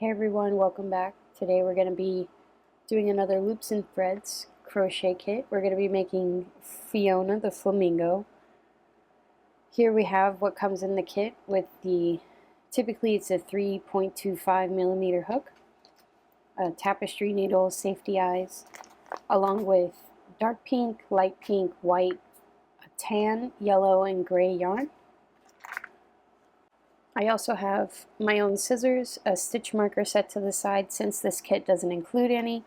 Hey everyone, welcome back. Today we're going to be doing another loops and threads crochet kit. We're going to be making Fiona the flamingo. Here we have what comes in the kit with typically it's a 3.25 millimeter hook, a tapestry needle, safety eyes, along with dark pink, light pink, white, a tan, yellow, and gray yarn. I also have my own scissors, a stitch marker set to the side since this kit doesn't include any,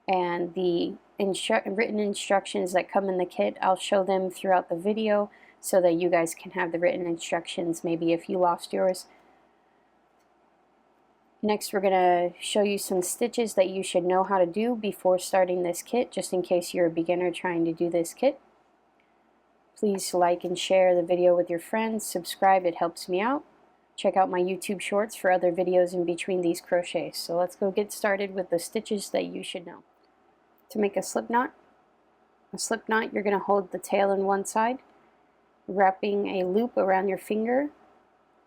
and the written instructions that come in the kit, I'll show them throughout the video so that you guys can have the written instructions maybe if you lost yours. Next we're going to show you some stitches that you should know how to do before starting this kit, just in case you're a beginner trying to do this kit. Please like and share the video with your friends, subscribe, it helps me out. Check out my YouTube shorts for other videos in between these crochets. So let's go get started with the stitches that you should know. To make a slip knot you're going to hold the tail on one side, wrapping a loop around your finger,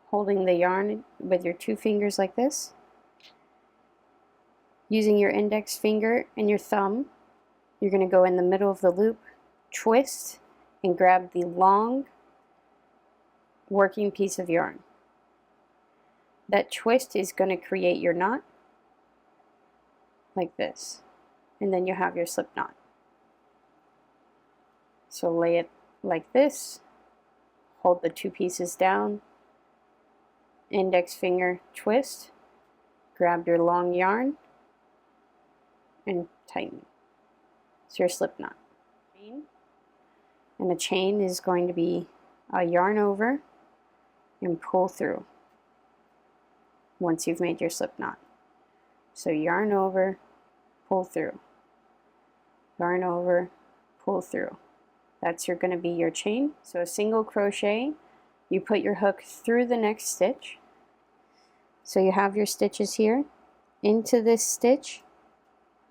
holding the yarn with your two fingers like this. Using your index finger and your thumb, you're going to go in the middle of the loop, twist, and grab the long working piece of yarn. That twist is going to create your knot like this, and then you have your slip knot. So lay it like this, hold the two pieces down, index finger twist, grab your long yarn, and tighten. It's your slip knot. And the chain is going to be a yarn over and pull through once you've made your slip knot. So yarn over, pull through, yarn over, pull through. That's going to be your chain. So a single crochet, you put your hook through the next stitch. So you have your stitches here. Into this stitch,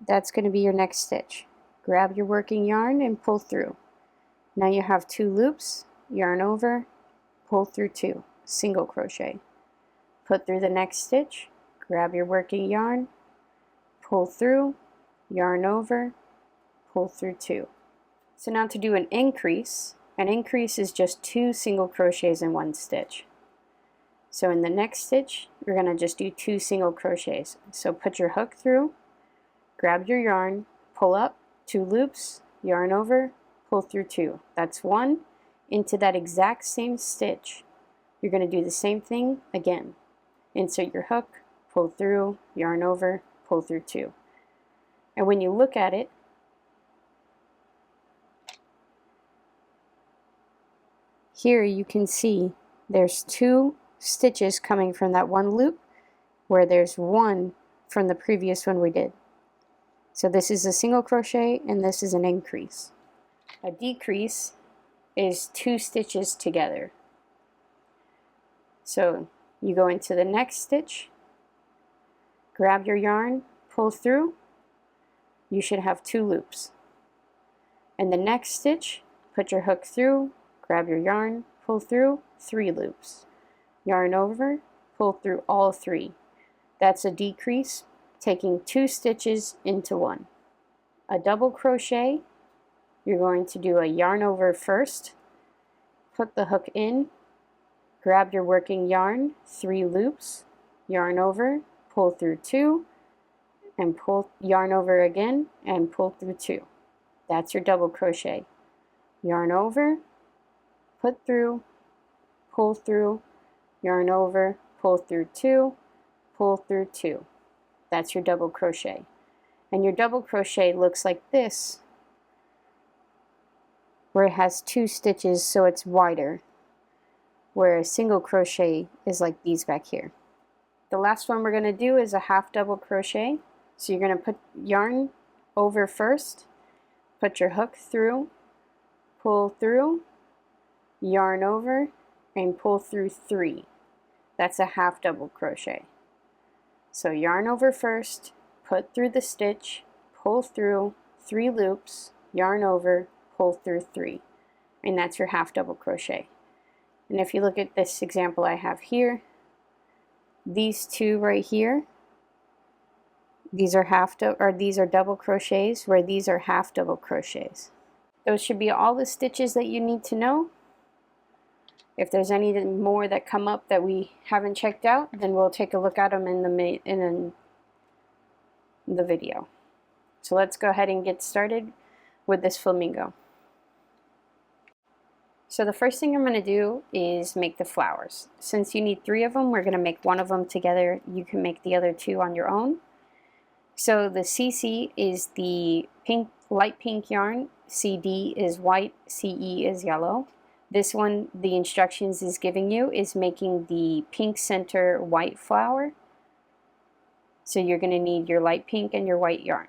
that's going to be your next stitch. Grab your working yarn and pull through. Now you have two loops, yarn over, pull through two, single crochet. Put through the next stitch, grab your working yarn, pull through, yarn over, pull through two. So now to do an increase is just two single crochets in one stitch. So in the next stitch, you're going to just do two single crochets. So put your hook through, grab your yarn, pull up, two loops, yarn over, pull through two. That's one. Into that exact same stitch, you're going to do the same thing again. Insert your hook, pull through, yarn over, pull through two. And when you look at it, here you can see there's two stitches coming from that one loop where there's one from the previous one we did. So this is a single crochet and this is an increase. A decrease is two stitches together. So you go into the next stitch, grab your yarn, pull through, you should have two loops. And the next stitch, put your hook through, grab your yarn, pull through, three loops. Yarn over, pull through all three. That's a decrease, taking two stitches into one. A double crochet, you're going to do a yarn over first, put the hook in, grab your working yarn, three loops, yarn over, pull through two, and pull yarn over again and pull through two. That's your double crochet. Yarn over, put through, pull through, yarn over, pull through two, pull through two. That's your double crochet. And your double crochet looks like this, where it has two stitches so it's wider, where a single crochet is like these back here. The last one we're going to do is a half double crochet. So you're going to put yarn over first, put your hook through, pull through, yarn over, and pull through three. That's a half double crochet. So yarn over first, put through the stitch, pull through, three loops, yarn over, pull through three. And that's your half double crochet. And if you look at this example I have here, these two right here These are these are double crochets, where these are half double crochets. Those should be all the stitches that you need to know. If there's any more that come up that we haven't checked out, then we'll take a look at them in the video. So let's go ahead and get started with this flamingo. So the first thing I'm going to do is make the flowers. Since you need 3 of them, we're going to make 1 of them together. You can make the other 2 on your own. So the CC is the pink, light pink yarn, CD is white, CE is yellow. This one, the instructions is giving you, is making the pink center white flower. So you're going to need your light pink and your white yarn.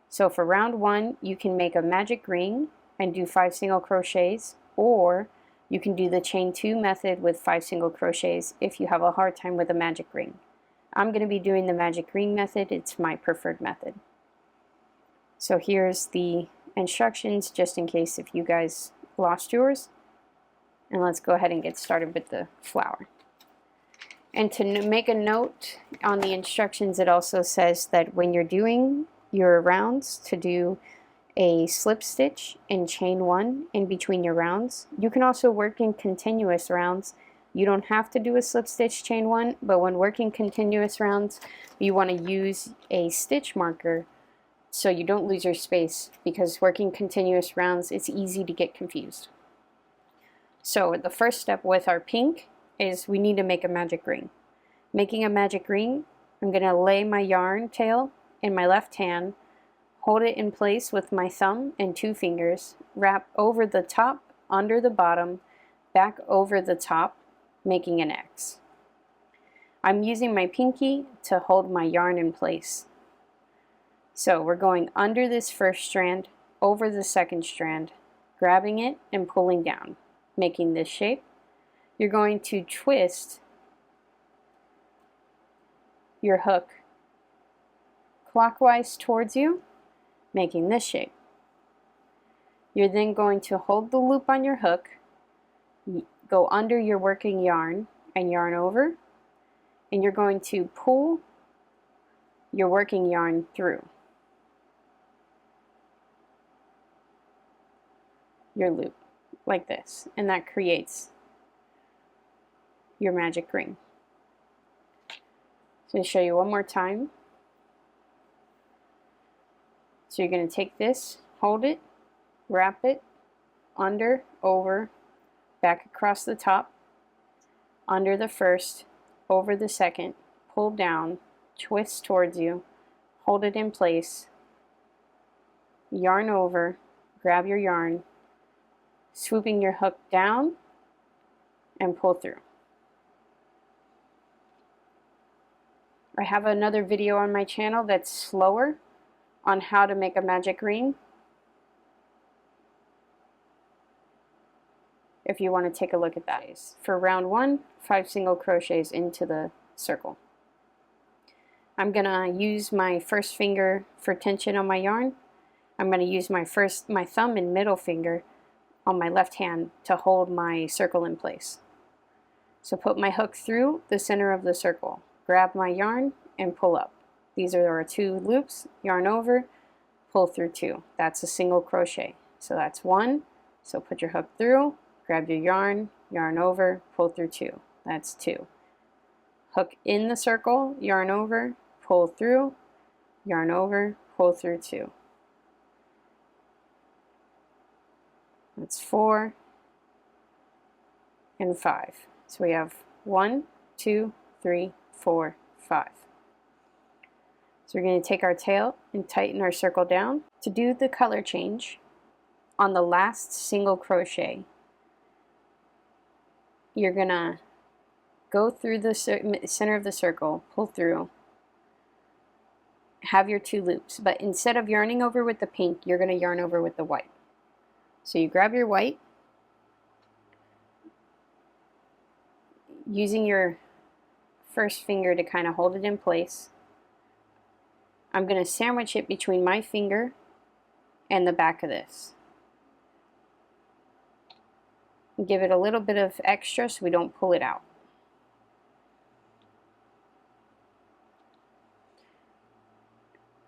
So for round 1, you can make a magic ring and do 5 single crochets, or you can do the chain 2 method with 5 single crochets if you have a hard time with a magic ring. I'm going to be doing the magic ring method. It's my preferred method. So here's the instructions, just in case if you guys lost yours. And let's go ahead and get started with the flower. And to make a note on the instructions, it also says that when you're doing your rounds, to do a slip stitch and chain 1 in between your rounds. You can also work in continuous rounds. You don't have to do a slip stitch chain 1, but when working continuous rounds, you want to use a stitch marker so you don't lose your space, because working continuous rounds, it's easy to get confused. So the first step with our pink is we need to make a magic ring. Making a magic ring, I'm going to lay my yarn tail in my left hand, hold it in place with my thumb and 2 fingers, wrap over the top, under the bottom, back over the top, making an X. I'm using my pinky to hold my yarn in place. So we're going under this first strand, over the second strand, grabbing it and pulling down, making this shape. You're going to twist your hook clockwise towards you, making this shape. You're then going to hold the loop on your hook, go under your working yarn and yarn over, and you're going to pull your working yarn through your loop like this, and that creates your magic ring. So to show you one more time. So you're going to take this, hold it, wrap it, under, over, back across the top, under the first, over the second, pull down, twist towards you, hold it in place, yarn over, grab your yarn, swooping your hook down, and pull through. I have another video on my channel that's slower on how to make a magic ring, if you want to take a look at that. For round 1, 5 single crochets into the circle. I'm going to use my first finger for tension on my yarn. I'm going to use my thumb and middle finger on my left hand to hold my circle in place. So put my hook through the center of the circle, grab my yarn and pull up. These are our 2 loops, yarn over, pull through 2. That's a single crochet. So that's 1. So put your hook through, grab your yarn, yarn over, pull through 2. That's 2. Hook in the circle, yarn over, pull through, yarn over, pull through 2. That's 4 and 5. So we have 1, 2, 3, 4, 5. So we're going to take our tail and tighten our circle down. To do the color change, on the last single crochet, you're going to go through the center of the circle, pull through, have your 2 loops, but instead of yarning over with the pink, you're going to yarn over with the white. So you grab your white, using your first finger to kind of hold it in place. I'm going to sandwich it between my finger and the back of this. Give it a little bit of extra so we don't pull it out.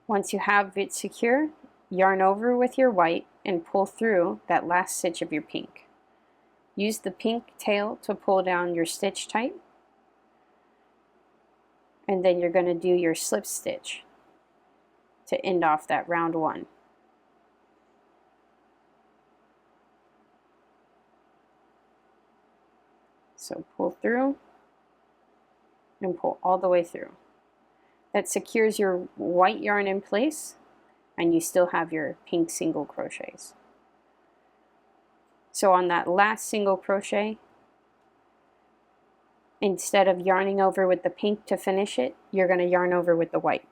Once you have it secure, yarn over with your white and pull through that last stitch of your pink. Use the pink tail to pull down your stitch type, and then you're going to do your slip stitch to end off that round 1. So pull through and pull all the way through. That secures your white yarn in place, and you still have your pink single crochets. So on that last single crochet, instead of yarning over with the pink to finish it, you're going to yarn over with the white.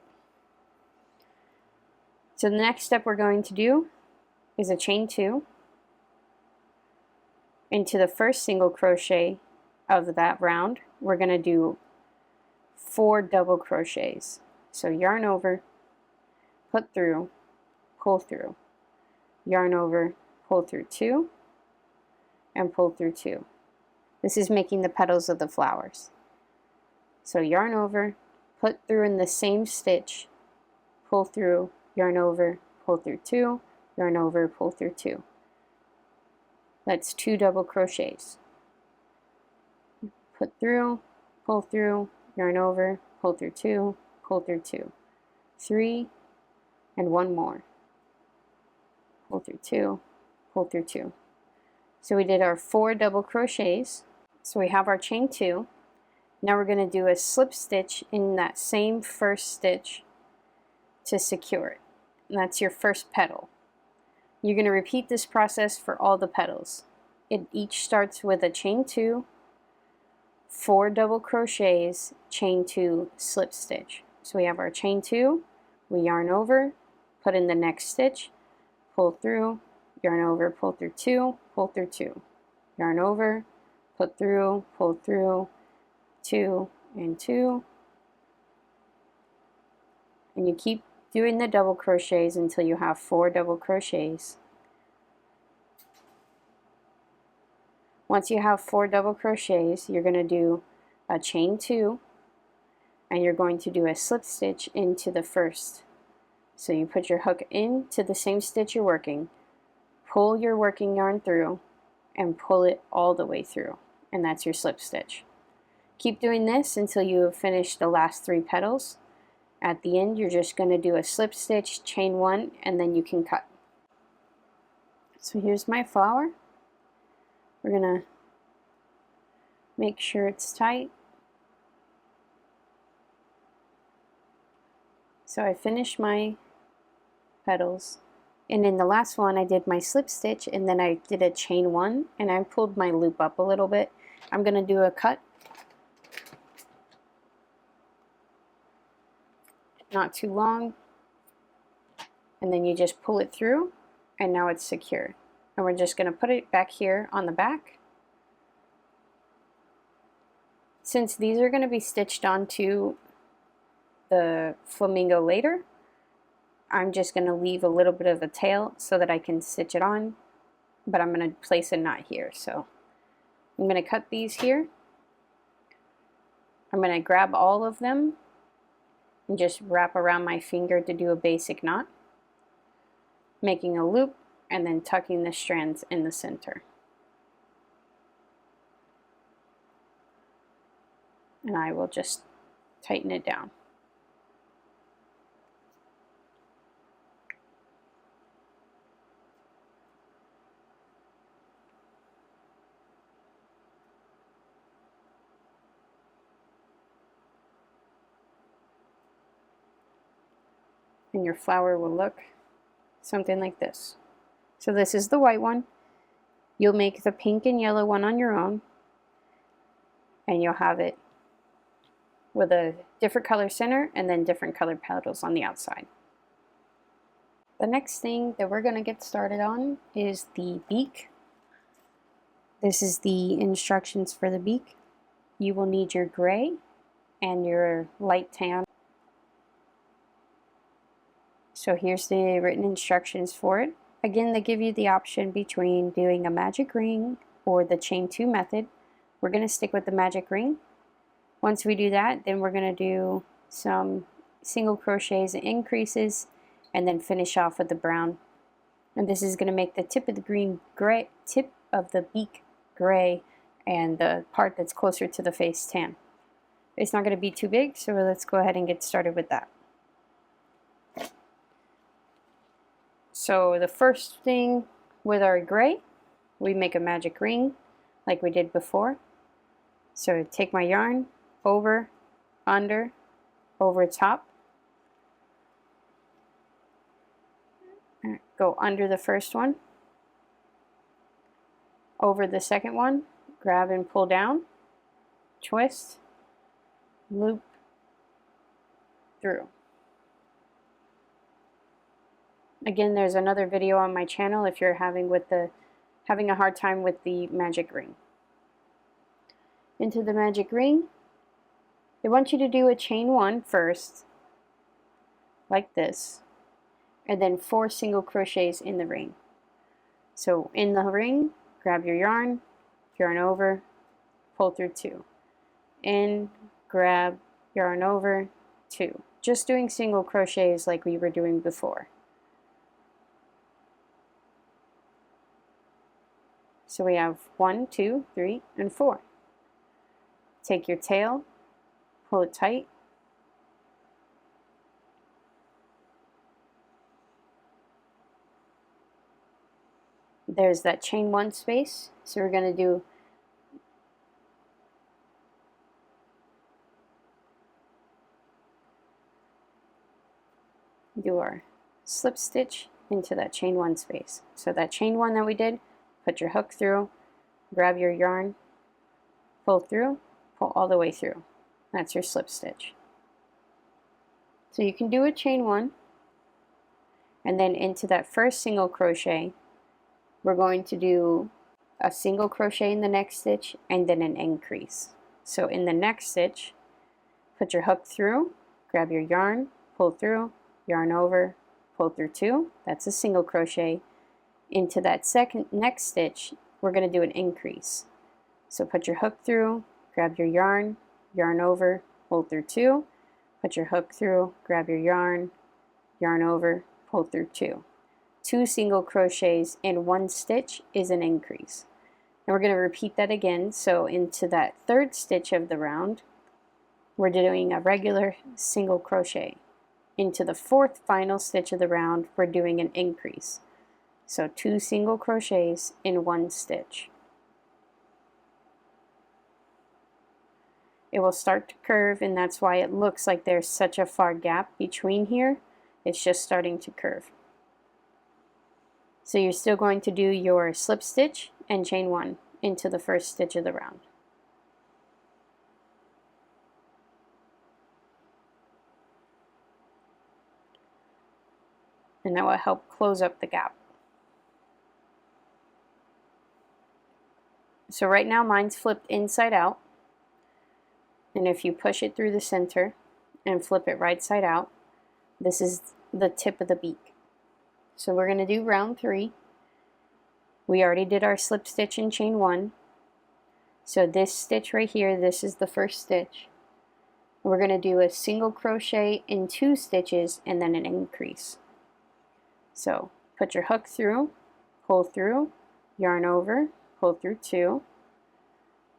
So the next step we're going to do is a chain 2 into the first single crochet of that round. We're going to do 4 double crochets. So yarn over, put through, pull through, yarn over, pull through 2, and pull through 2. This is making the petals of the flowers. So yarn over, put through in the same stitch, pull through, yarn over, pull through 2, yarn over, pull through 2. That's 2 double crochets. Put through, pull through, yarn over, pull through 2, pull through 2. 3, and 1 more. Pull through 2, pull through 2. So we did our 4 double crochets. So we have our chain 2. Now we're going to do a slip stitch in that same first stitch to secure it. And that's your first petal. You're going to repeat this process for all the petals. It each starts with a chain 2, 4 double crochets, chain 2, slip stitch. So we have our chain 2, we yarn over, put in the next stitch, pull through, yarn over, pull through 2, pull through 2, yarn over, put through, pull through, 2 and 2, and you keep doing the double crochets until you have 4 double crochets. Once you have 4 double crochets, you're going to do a chain 2, and you're going to do a slip stitch into the first. So you put your hook into the same stitch you're working, pull your working yarn through, and pull it all the way through, and that's your slip stitch. Keep doing this until you have finished the last 3 petals. At the end, you're just going to do a slip stitch, chain 1, and then you can cut. So here's my flower. We're going to make sure it's tight. So I finished my petals, and in the last one I did my slip stitch, and then I did a chain 1, and I pulled my loop up a little bit. I'm going to do a cut, not too long, and then you just pull it through, and now it's secure. And we're just going to put it back here on the back. Since these are going to be stitched onto the flamingo later, I'm just going to leave a little bit of a tail so that I can stitch it on, but I'm going to place a knot here. So I'm going to cut these here. I'm going to grab all of them and just wrap around my finger to do a basic knot, making a loop and then tucking the strands in the center. And I will just tighten it down. And your flower will look something like this. So this is the white one. You'll make the pink and yellow one on your own, and you'll have it with a different color center and then different colored petals on the outside. The next thing that we're going to get started on is the beak. This is the instructions for the beak. You will need your gray and your light tan. So here's the written instructions for it. Again, they give you the option between doing a magic ring or the chain 2 method. We're going to stick with the magic ring. Once we do that, then we're going to do some single crochets and increases, and then finish off with the brown. And this is going to make the tip of the green gray, tip of the beak gray, and the part that's closer to the face tan. It's not going to be too big, so let's go ahead and get started with that. So the first thing with our gray, we make a magic ring like we did before. So take my yarn, over, under, over top, go under the first one, over the second one, grab and pull down, twist, loop, through. Again, there's another video on my channel if you're having a hard time with the magic ring. Into the magic ring, they want you to do a chain 1 first, like this, and then 4 single crochets in the ring. So in the ring, grab your yarn over, pull through 2. In, grab, yarn over, 2. Just doing single crochets like we were doing before. So we have 1, 2, 3, and 4. Take your tail, pull it tight, there's that chain 1 space, so we're going to do our slip stitch into that chain 1 space. So that chain 1 that we did, put your hook through, grab your yarn, pull through, pull all the way through. That's your slip stitch. So you can do a chain 1, and then into that first single crochet, we're going to do a single crochet in the next stitch and then an increase. So in the next stitch, put your hook through, grab your yarn, pull through, yarn over, pull through 2. That's a single crochet. Into that next stitch, we're going to do an increase. So put your hook through, grab your yarn over, pull through 2, put your hook through, grab your yarn over, pull through 2. 2 single crochets in 1 stitch is an increase. And we're going to repeat that again. So into that third stitch of the round, we're doing a regular single crochet. Into the fourth final stitch of the round, we're doing an increase. So 2 single crochets in 1 stitch. It will start to curve, and that's why it looks like there's such a far gap between here. It's just starting to curve. So you're still going to do your slip stitch and chain 1 into the first stitch of the round. And that will help close up the gap. So right now mine's flipped inside out. And if you push it through the center and flip it right side out, this is the tip of the beak. So we're going to do round 3. We already did our slip stitch and chain 1. So this stitch right here, this is the first stitch. We're going to do a single crochet in 2 stitches and then an increase. So put your hook through, pull through, yarn over, pull through 2.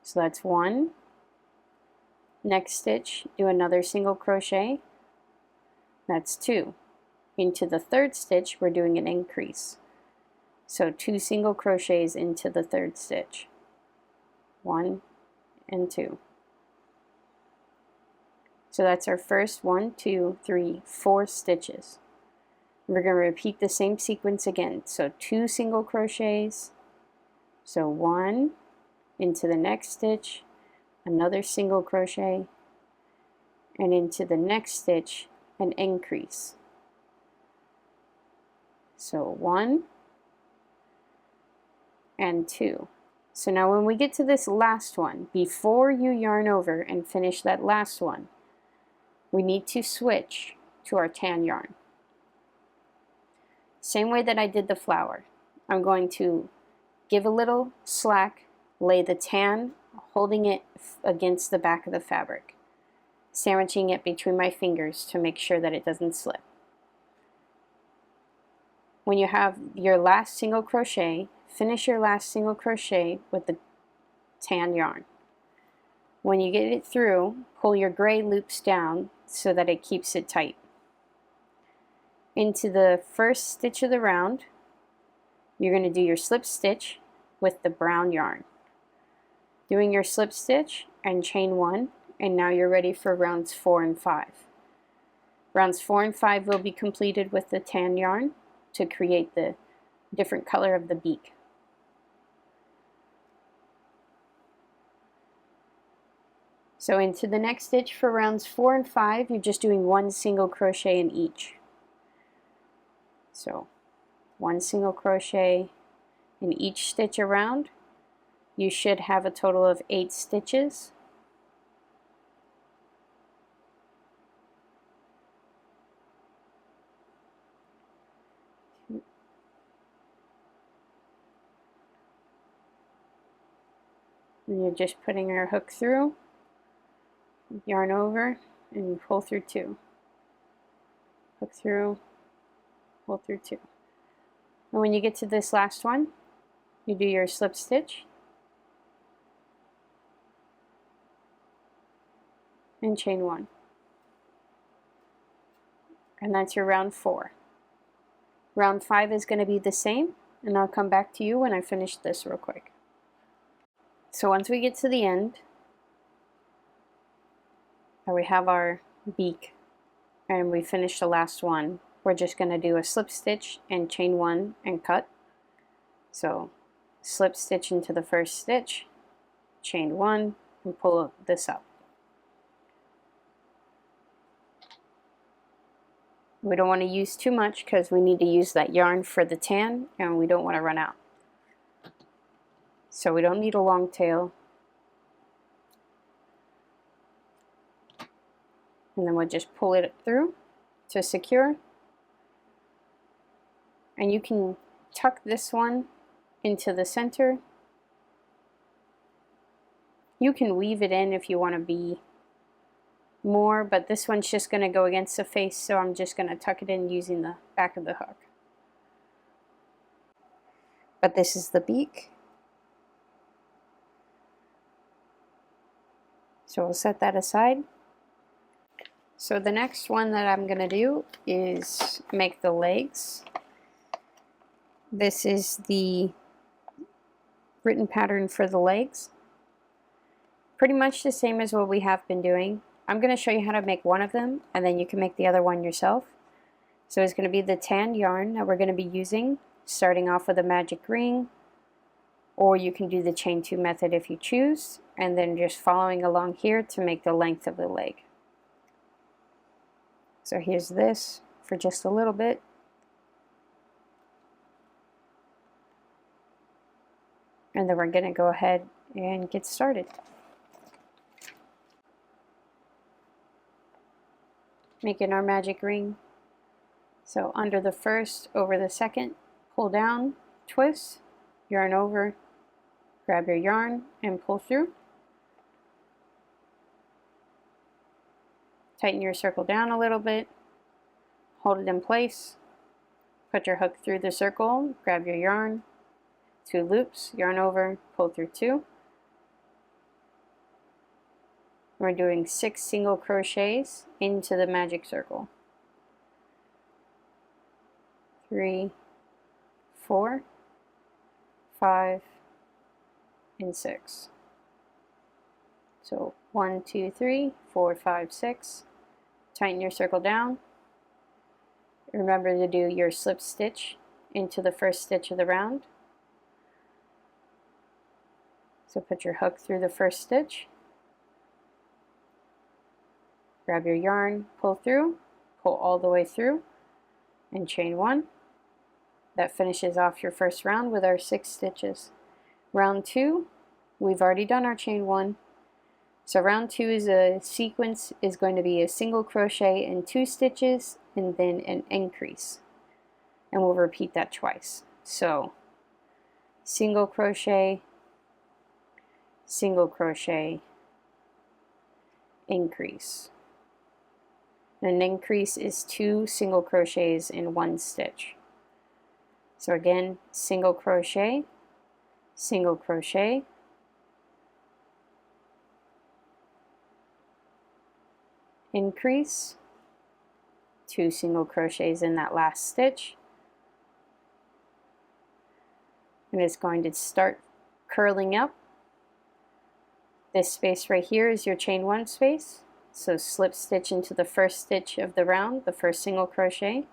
So that's 1. Next stitch, do another single crochet. That's 2. Into the third stitch, we're doing an increase. So 2 single crochets into the third stitch. 1 and 2. So that's our first 1, 2, 3, 4 stitches. We're going to repeat the same sequence again. So 2 single crochets. So 1 into the next stitch, another single crochet, and into the next stitch, an increase. So 1 and 2. So now when we get to this last one, before you yarn over and finish that last one, we need to switch to our tan yarn. Same way that I did the flower. I'm going to give a little slack, lay the tan, holding it against the back of the fabric. sandwiching it between my fingers to make sure that it doesn't slip. When you have your last single crochet, finish your last single crochet with the tan yarn. When you get it through, pull your gray loops down so that it keeps it tight. Into the first stitch of the round, you're going to do your slip stitch with the brown yarn. Doing your slip stitch and chain 1, and now you're ready for rounds 4 and 5. Rounds 4 and 5 will be completed with the tan yarn to create the different color of the beak. So into the next stitch for rounds 4 and 5, you're just doing 1 single crochet in each. So 1 single crochet in each stitch around. You should have a total of 8 stitches. And you're just putting your hook through, yarn over, and pull through 2. Hook through, pull through 2. And when you get to this last one, you do your slip stitch and chain 1. And that's your round 4. Round 5 is going to be the same, and I'll come back to you when I finish this real quick. So once we get to the end, and we have our beak, and we finish the last one, we're just going to do a slip stitch and chain 1 and cut. So slip stitch into the first stitch, chain 1, and pull this up. We don't want to use too much because we need to use that yarn for the tan, and we don't want to run out. So we don't need a long tail. And then we'll just pull it through to secure. And you can tuck this one into the center. You can weave it in if you want to be more, but this one's just going to go against the face, so I'm just going to tuck it in using the back of the hook. But this is the beak. So we'll set that aside. So the next one that I'm going to do is make the legs. This is the written pattern for the legs. Pretty much the same as what we have been doing. I'm going to show you how to make one of them, and then you can make the other one yourself. So it's going to be the tan yarn that we're going to be using, starting off with a magic ring, or you can do the chain 2 method if you choose, and then just following along here to make the length of the leg. So here's this for just a little bit. And then we're going to go ahead and get started. Making our magic ring. So under the first, over the second, pull down, twist, yarn over, grab your yarn and pull through. Tighten your circle down a little bit, hold it in place, put your hook through the circle, grab your yarn, 2 loops, yarn over, pull through 2. We're doing 6 single crochets into the magic circle. 3, 4, 5, and 6. So 1, 2, 3, 4, 5, 6. Tighten your circle down. Remember to do your slip stitch into the first stitch of the round. So put your hook through the first stitch. Grab your yarn, pull through, pull all the way through, and chain 1. That finishes off your first round with our 6 stitches. Round 2, we've already done our chain 1. So round 2 is a sequence, is going to be a single crochet and 2 stitches, and then an increase. And we'll repeat that twice. So single crochet, increase. An increase is 2 single crochets in 1 stitch. So again, single crochet, increase, 2 single crochets in that last stitch, and it's going to start curling up. This space right here is your chain 1 space, so slip stitch into the first stitch of the round, the first single crochet,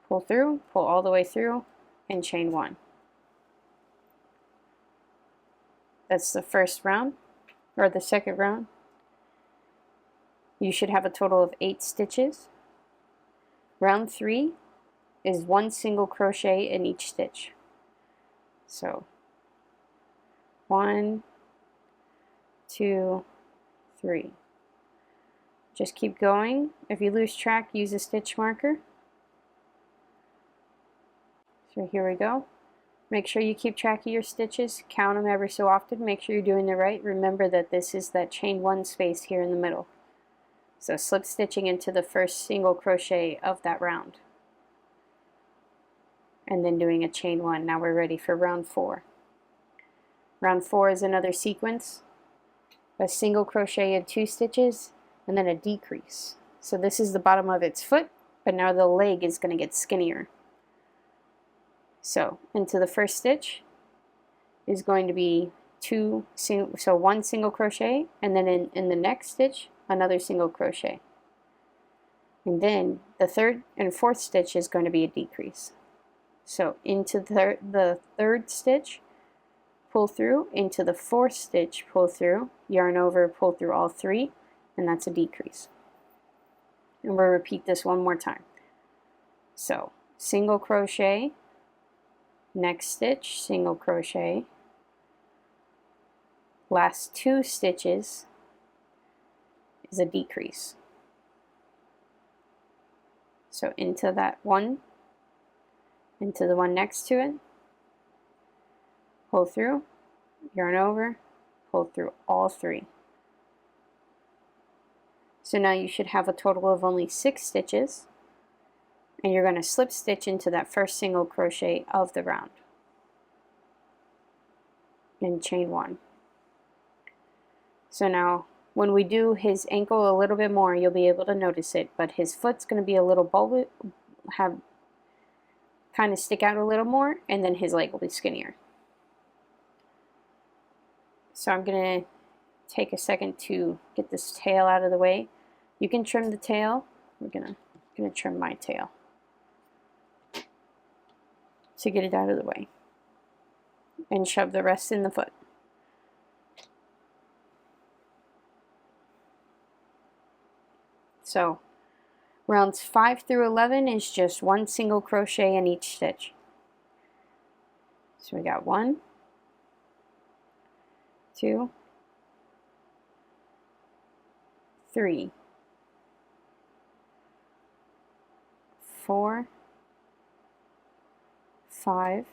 pull through, pull all the way through, and chain 1. That's the first round, or the second round. You should have a total of 8 stitches. Round 3 is 1 single crochet in each stitch. So 1, 2, 3. Just keep going. If you lose track, use a stitch marker. So here we go. Make sure you keep track of your stitches, count them every so often, make sure you're doing it right. Remember that this is that chain 1 space here in the middle. So slip stitching into the first single crochet of that round. And then doing a chain 1. Now we're ready for round 4. Round 4 is another sequence. A single crochet in 2 stitches and then a decrease. So this is the bottom of its foot, but now the leg is going to get skinnier. So into the first stitch is going to be 1 single crochet, and then in the next stitch another single crochet, and then the third and fourth stitch is going to be a decrease. So into the third stitch, pull through, into the fourth stitch, pull through, yarn over, pull through all 3, and that's a decrease. And we'll repeat this one more time. So single crochet, next stitch, single crochet, last 2 stitches is a decrease. So into that one, into the one next to it, pull through, yarn over, pull through all 3. So now you should have a total of only 6 stitches, and you're going to slip stitch into that first single crochet of the round and chain 1. So now when we do his ankle a little bit more, you'll be able to notice it, but his foot's going to be a little bulbous, kind of stick out a little more, and then his leg will be skinnier. So I'm going to take a second to get this tail out of the way. You can trim the tail. We're going to trim my tail to get it out of the way and shove the rest in the foot. So rounds 5 through 11 is just 1 single crochet in each stitch. So we got 1, 2, 3, 4, 5,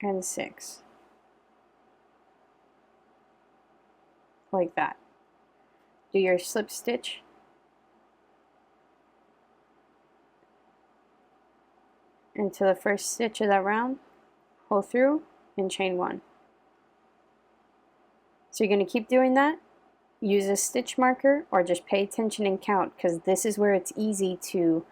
and 6. Like that. Do your slip stitch into the first stitch of that round, pull through, and chain 1. So you're going to keep doing that. Use a stitch marker or just pay attention and count, because this is where it's easy to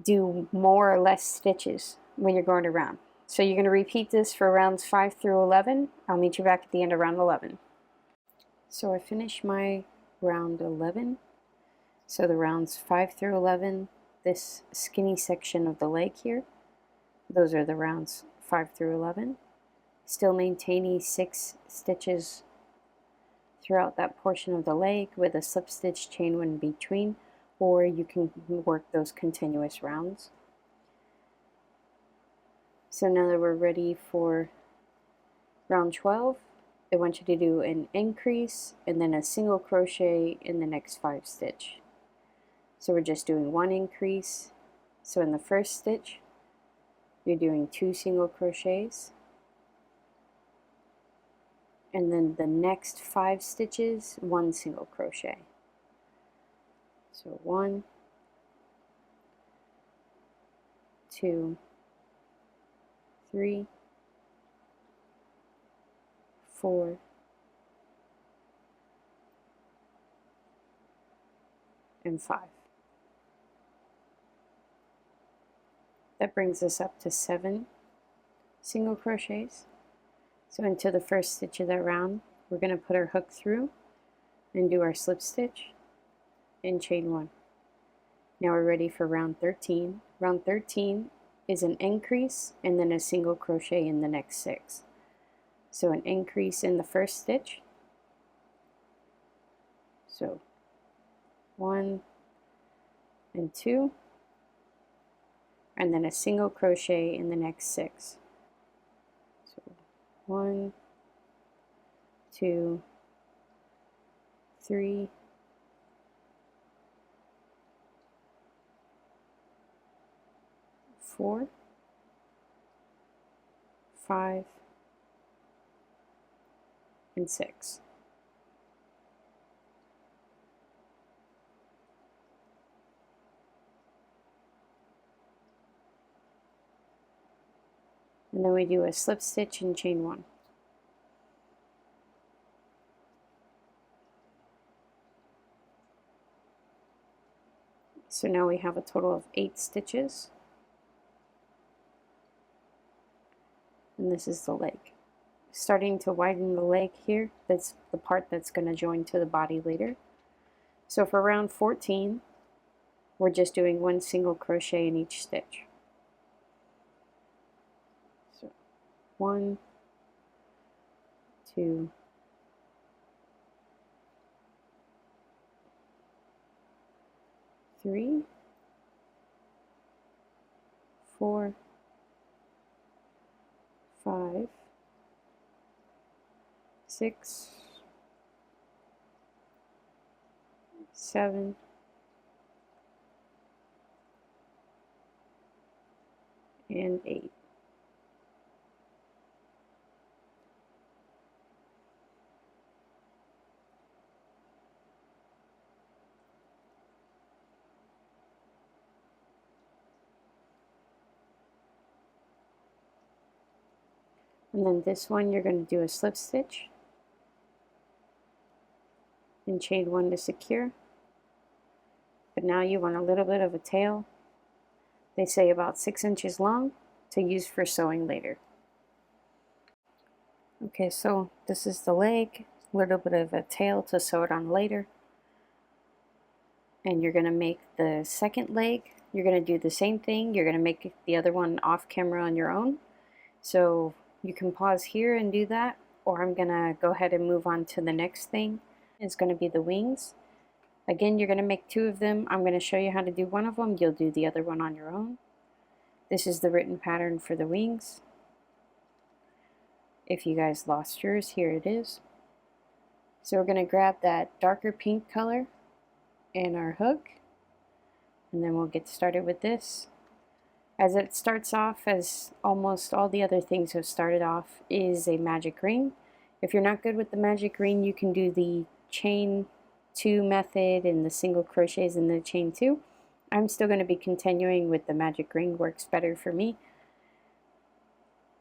do more or less stitches when you're going around. So you're going to repeat this for rounds 5 through 11. I'll meet you back at the end of round 11. So I finished my round 11. So the rounds 5 through 11, this skinny section of the leg here, those are the rounds 5 through 11. Still maintaining 6 stitches throughout that portion of the leg with a slip stitch chain one in between, or you can work those continuous rounds. So now that we're ready for round 12, I want you to do an increase and then a single crochet in the next 5 stitch. So we're just doing 1 increase. So in the first stitch, you're doing 2 single crochets, and then the next 5 stitches 1 single crochet. So 1, 2, 3, 4, and 5. That brings us up to 7 single crochets. So into the first stitch of that round, we're going to put our hook through and do our slip stitch and chain 1. Now we're ready for round 13. Round 13 is an increase and then a single crochet in the next 6. So an increase in the first stitch. So 1 and 2, and then a single crochet in the next 6. So 1, 2, 3, 4, 5, and 6. And then we do a slip stitch and chain 1. So now we have a total of 8 stitches. And this is the leg. Starting to widen the leg here, that's the part that's going to join to the body later. So for round 14, we're just doing 1 single crochet in each stitch. So 1, 2, 3, 4, 5, 6, 7, and 8. And then this one you're going to do a slip stitch and chain 1 to secure. But now you want a little bit of a tail. They say about 6 inches long to use for sewing later. Okay, so this is the leg, a little bit of a tail to sew it on later. And you're going to make the second leg, you're going to do the same thing. You're going to make the other one off camera on your own. So you can pause here and do that, or I'm going to go ahead and move on to the next thing. It's going to be the wings. Again, you're going to make 2 of them. I'm going to show you how to do one of them. You'll do the other one on your own. This is the written pattern for the wings. If you guys lost yours, here it is. So we're going to grab that darker pink color and our hook, and then we'll get started with this. As it starts off, as almost all the other things have started off, is a magic ring. If you're not good with the magic ring, you can do the chain 2 method and the single crochets in the chain 2. I'm still going to be continuing with the magic ring, works better for me.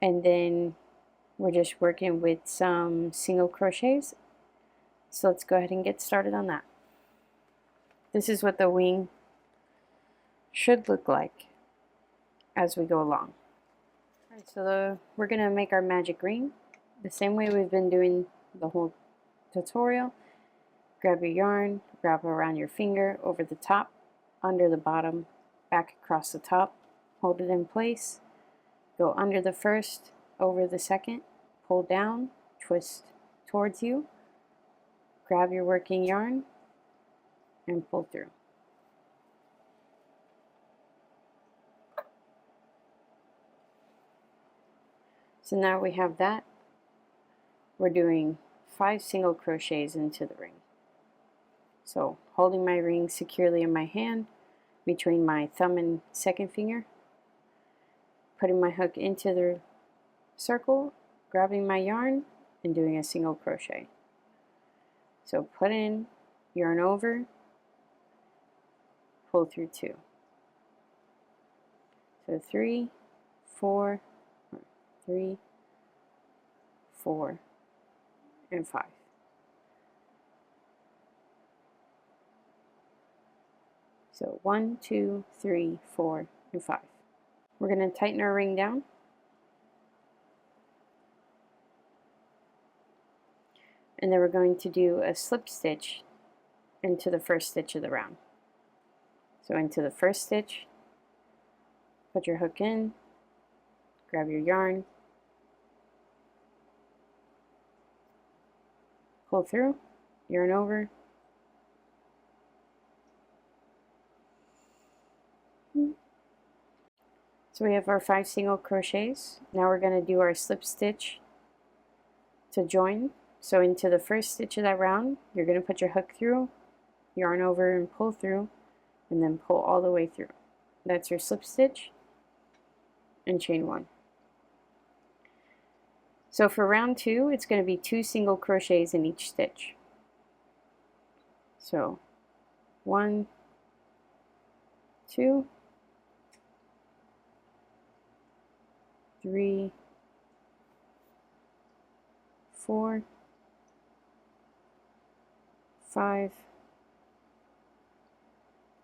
And then we're just working with some single crochets. So let's go ahead and get started on that. This is what the wing should look like as we go along. Alright, so we're going to make our magic ring the same way we've been doing the whole tutorial. Grab your yarn, wrap around your finger, over the top, under the bottom, back across the top, hold it in place, go under the first, over the second, pull down, twist towards you, grab your working yarn, and pull through. So now we have that. We're doing 5 single crochets into the ring. So holding my ring securely in my hand between my thumb and second finger, putting my hook into the circle, grabbing my yarn and doing a single crochet. So put in, yarn over, pull through 2. So 3, 4, 3, 4, and 5. So 1, 2, 3, 4, and 5. We're going to tighten our ring down. And then we're going to do a slip stitch into the first stitch of the round. So into the first stitch, put your hook in, grab your yarn, pull through, yarn over, so we have our 5 single crochets. Now we're going to do our slip stitch to join. So into the first stitch of that round, you're going to put your hook through, yarn over and pull through, and then pull all the way through. That's your slip stitch and chain 1. So for round 2, it's going to be 2 single crochets in each stitch. So 1, 2, 3, 4, 5,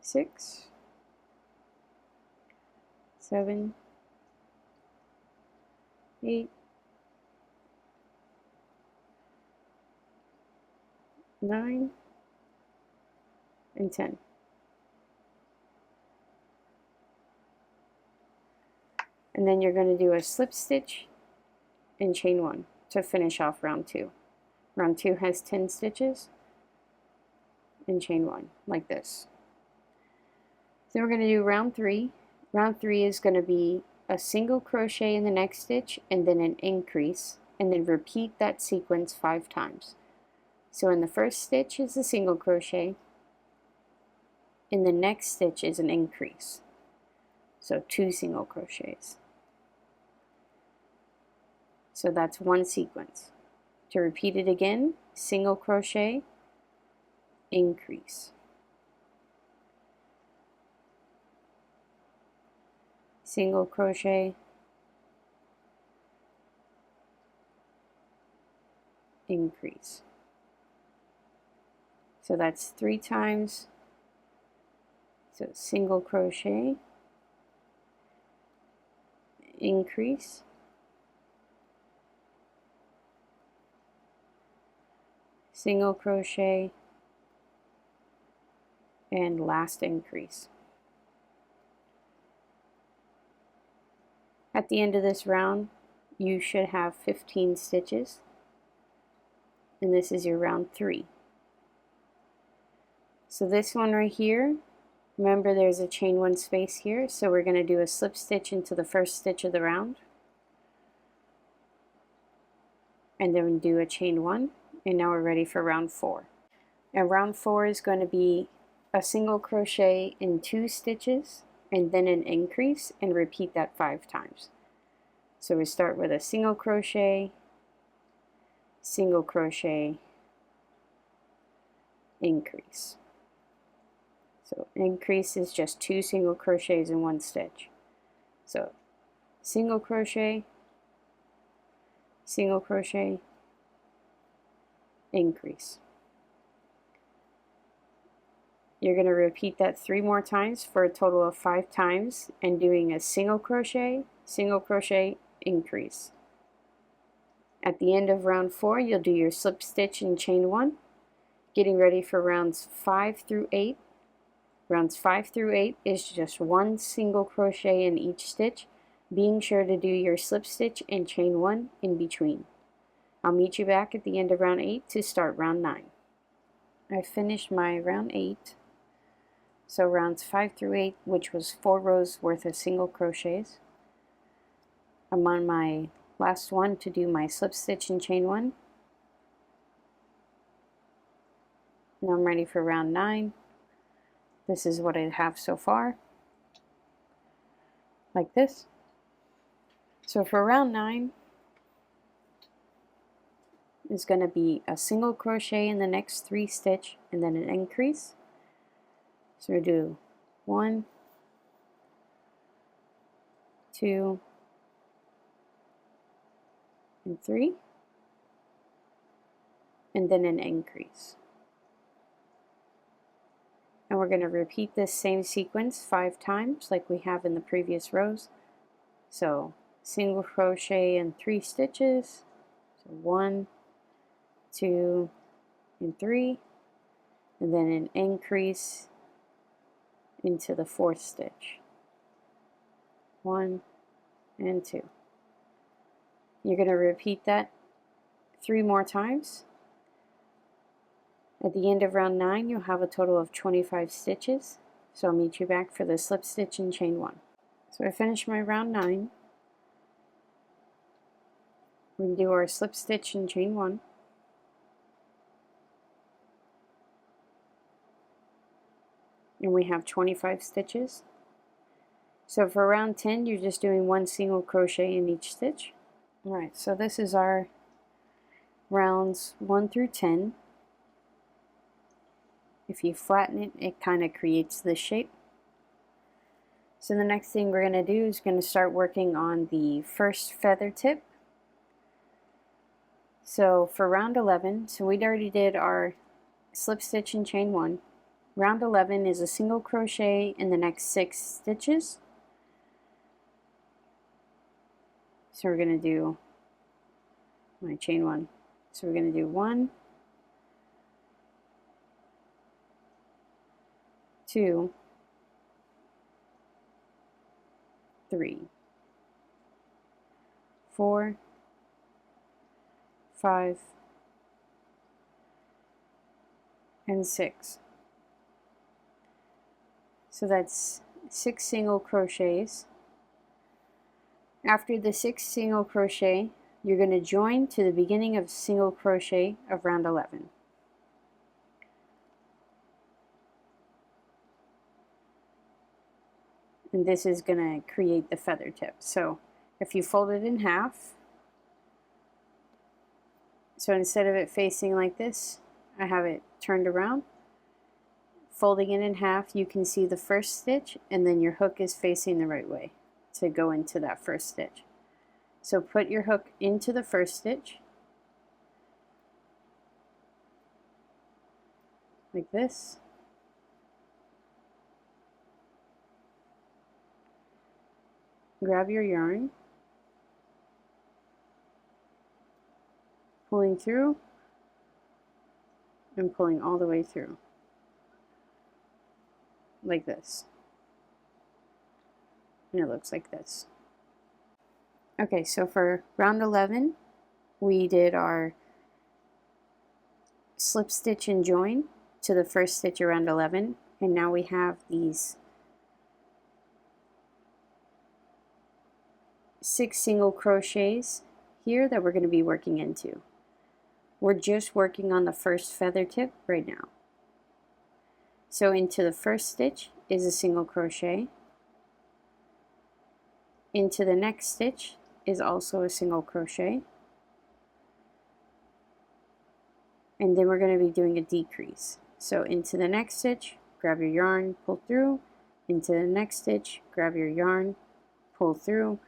6, 7, 8, 9, and 10. And then you're going to do a slip stitch and chain 1 to finish off round 2. Round 2 has 10 stitches and chain 1 like this. Then we're going to do round 3. Round 3 is going to be a single crochet in the next stitch and then an increase, and then repeat that sequence 5 times. So in the first stitch is a single crochet, in the next stitch is an increase. So 2 single crochets. So that's one sequence. To repeat it again, single crochet, increase. Single crochet, increase. So that's 3 times. So single crochet, increase, single crochet, and last increase. At the end of this round, you should have 15 stitches, and this is your round 3. So this one right here, remember there's a chain 1 space here, so we're going to do a slip stitch into the first stitch of the round, and then do a chain 1, and now we're ready for round 4. And round 4 is going to be a single crochet in 2 stitches and then an increase, and repeat that 5 times. So we start with a single crochet, increase. So increase is just 2 single crochets in 1 stitch. So single crochet, increase. You're going to repeat that 3 more times for a total of 5 times, and doing a single crochet, increase. At the end of round 4, you'll do your slip stitch and chain 1, getting ready for rounds 5 through 8. Rounds 5 through 8 is just 1 single crochet in each stitch, being sure to do your slip stitch and chain 1 in between. I'll meet you back at the end of round 8 to start round 9. I finished my round 8. So rounds 5 through 8, which was 4 rows worth of single crochets. I'm on my last one to do my slip stitch and chain 1. Now I'm ready for round 9. This is what I have so far, like this. So for round 9, is going to be a single crochet in the next 3 stitch and then an increase. So we do 1, 2, and 3, and then an increase. And we're going to repeat this same sequence 5 times like we have in the previous rows. So single crochet in 3 stitches, so 1, 2, and 3, and then an increase into the 4th stitch, 1 and 2. You're going to repeat that 3 more times. At the end of round 9, you'll have a total of 25 stitches. So I'll meet you back for the slip stitch and chain 1. So I finished my round 9. We're going to do our slip stitch and chain 1. And we have 25 stitches. So for round 10, you're just doing 1 single crochet in each stitch. Alright, so this is our rounds 1 through 10. If you flatten it, it kind of creates this shape. So the next thing we're going to do is going to start working on the first feather tip. So for round 11, so we already did our slip stitch and chain 1. Round 11 is a single crochet in the next 6 stitches. So we're going to do my chain 1. So we're going to do 1, 2, 3, 4, 5, and 6. So that's 6 single crochets. After the 6th single crochet, you're going to join to the beginning of single crochet of round 11. And this is going to create the feather tip. So if you fold it in half, so instead of it facing like this, I have it turned around. Folding it in half, you can see the first stitch, and then your hook is facing the right way to go into that first stitch. So put your hook into the first stitch, like this. Grab your yarn, pulling through and pulling all the way through, like this. And it looks like this. Okay, so for round 11, we did our slip stitch and join to the first stitch around 11, and now we have these 6 single crochets here that we're going to be working into. We're just working on the first feather tip right now. So into the first stitch is a single crochet. Into the next stitch is also a single crochet. And then we're going to be doing a decrease. So into the next stitch, grab your yarn, pull through. Into the next stitch, grab your yarn, pull through,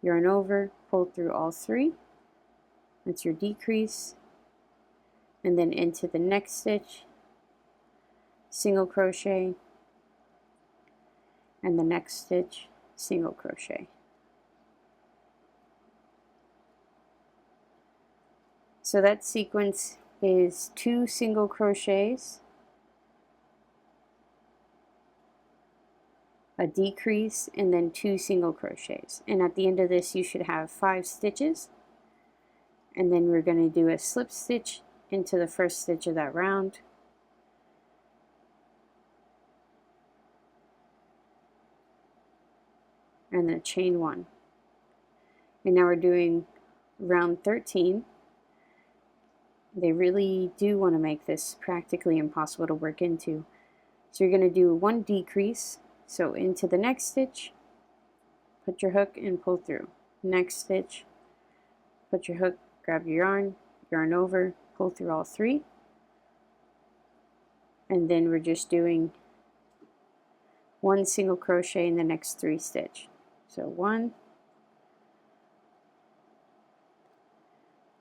yarn over, pull through all 3. That's your decrease. And then into the next stitch, single crochet, and the next stitch, single crochet. So that sequence is 2 single crochets, a decrease, and then 2 single crochets. And at the end of this, you should have 5 stitches. And then we're going to do a slip stitch into the first stitch of that round. And then chain 1. And now we're doing round 13. They really do want to make this practically impossible to work into. So you're going to do 1 decrease. So into the next stitch, put your hook and pull through. Next stitch, put your hook, grab your yarn, yarn over, pull through all 3, and then we're just doing 1 single crochet in the next 3 stitch. So 1,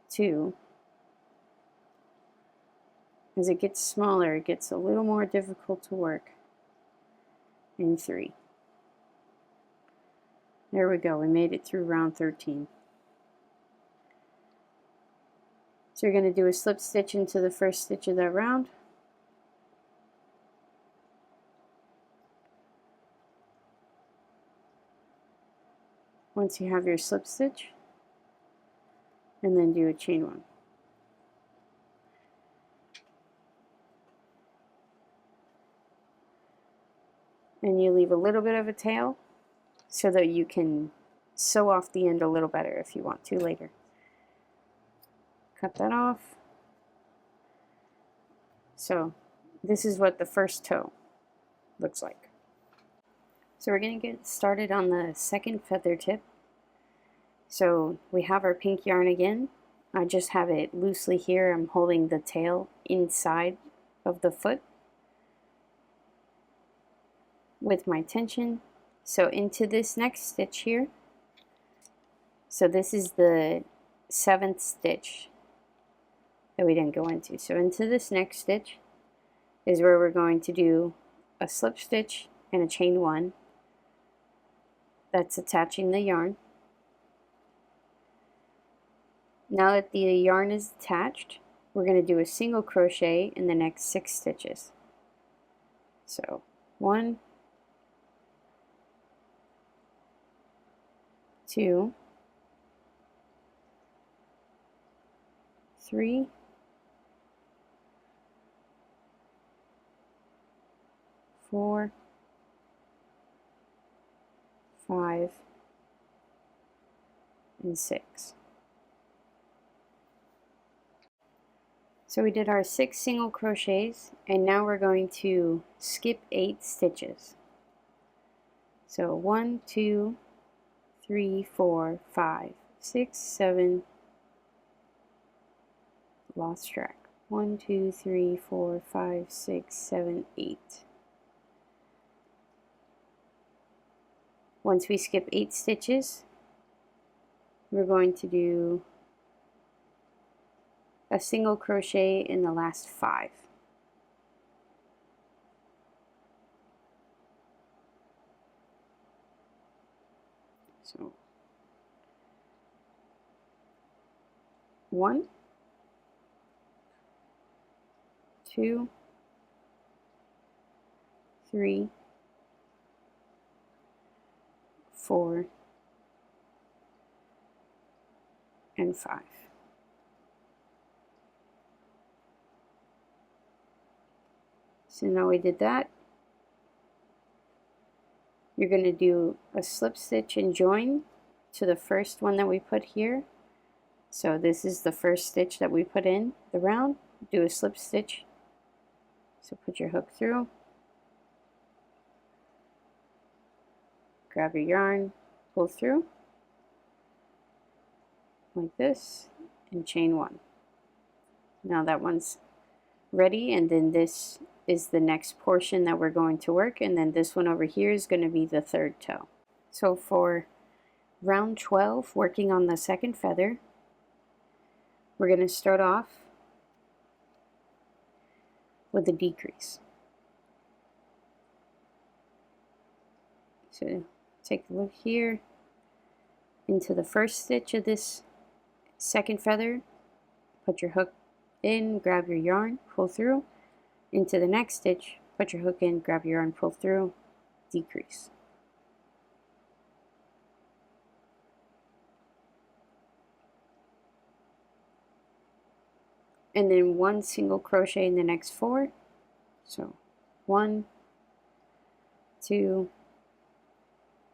2. As it gets smaller, it gets a little more difficult to work. And 3. There we go, we made it through round 13. So you're going to do a slip stitch into the first stitch of that round. Once you have your slip stitch, and then do a chain 1. And you leave a little bit of a tail so that you can sew off the end a little better if you want to later. Cut that off. So this is what the first toe looks like. So we're going to get started on the second feather tip. So we have our pink yarn again. I just have it loosely here. I'm holding the tail inside of the foot with my tension. So into this next stitch here, so this is the 7th stitch that we didn't go into. So into this next stitch is where we're going to do a slip stitch and a chain 1. That's attaching the yarn. Now that the yarn is attached, we're going to do a single crochet in the next 6 stitches. So 1, 2, 3, 4, 5, and 6. So we did our 6 single crochets, and now we're going to skip 8 stitches. So 1, 2, 3, 4, 5, 6, 7, lost track. 1, 2, 3, 4, 5, 6, 7, 8. Once we skip 8 stitches, we're going to do a single crochet in the last 5. So 1, 2, 3, 4, and 5. So now we did that. You're going to do a slip stitch and join to the first one that we put here. So this is the first stitch that we put in the round. Do a slip stitch. So put your hook through. Grab your yarn, pull through like this, and chain 1. Now that one's ready, and then this is the next portion that we're going to work, and then this one over here is going to be the 3rd toe. So for round 12, working on the 2nd feather, we're going to start off with a decrease. So take a look here into the first stitch of this 2nd feather, put your hook in, grab your yarn, pull through. Into the next stitch, put your hook in, grab your yarn, pull through, decrease. And then 1 single crochet in the next 4. So 1, 2,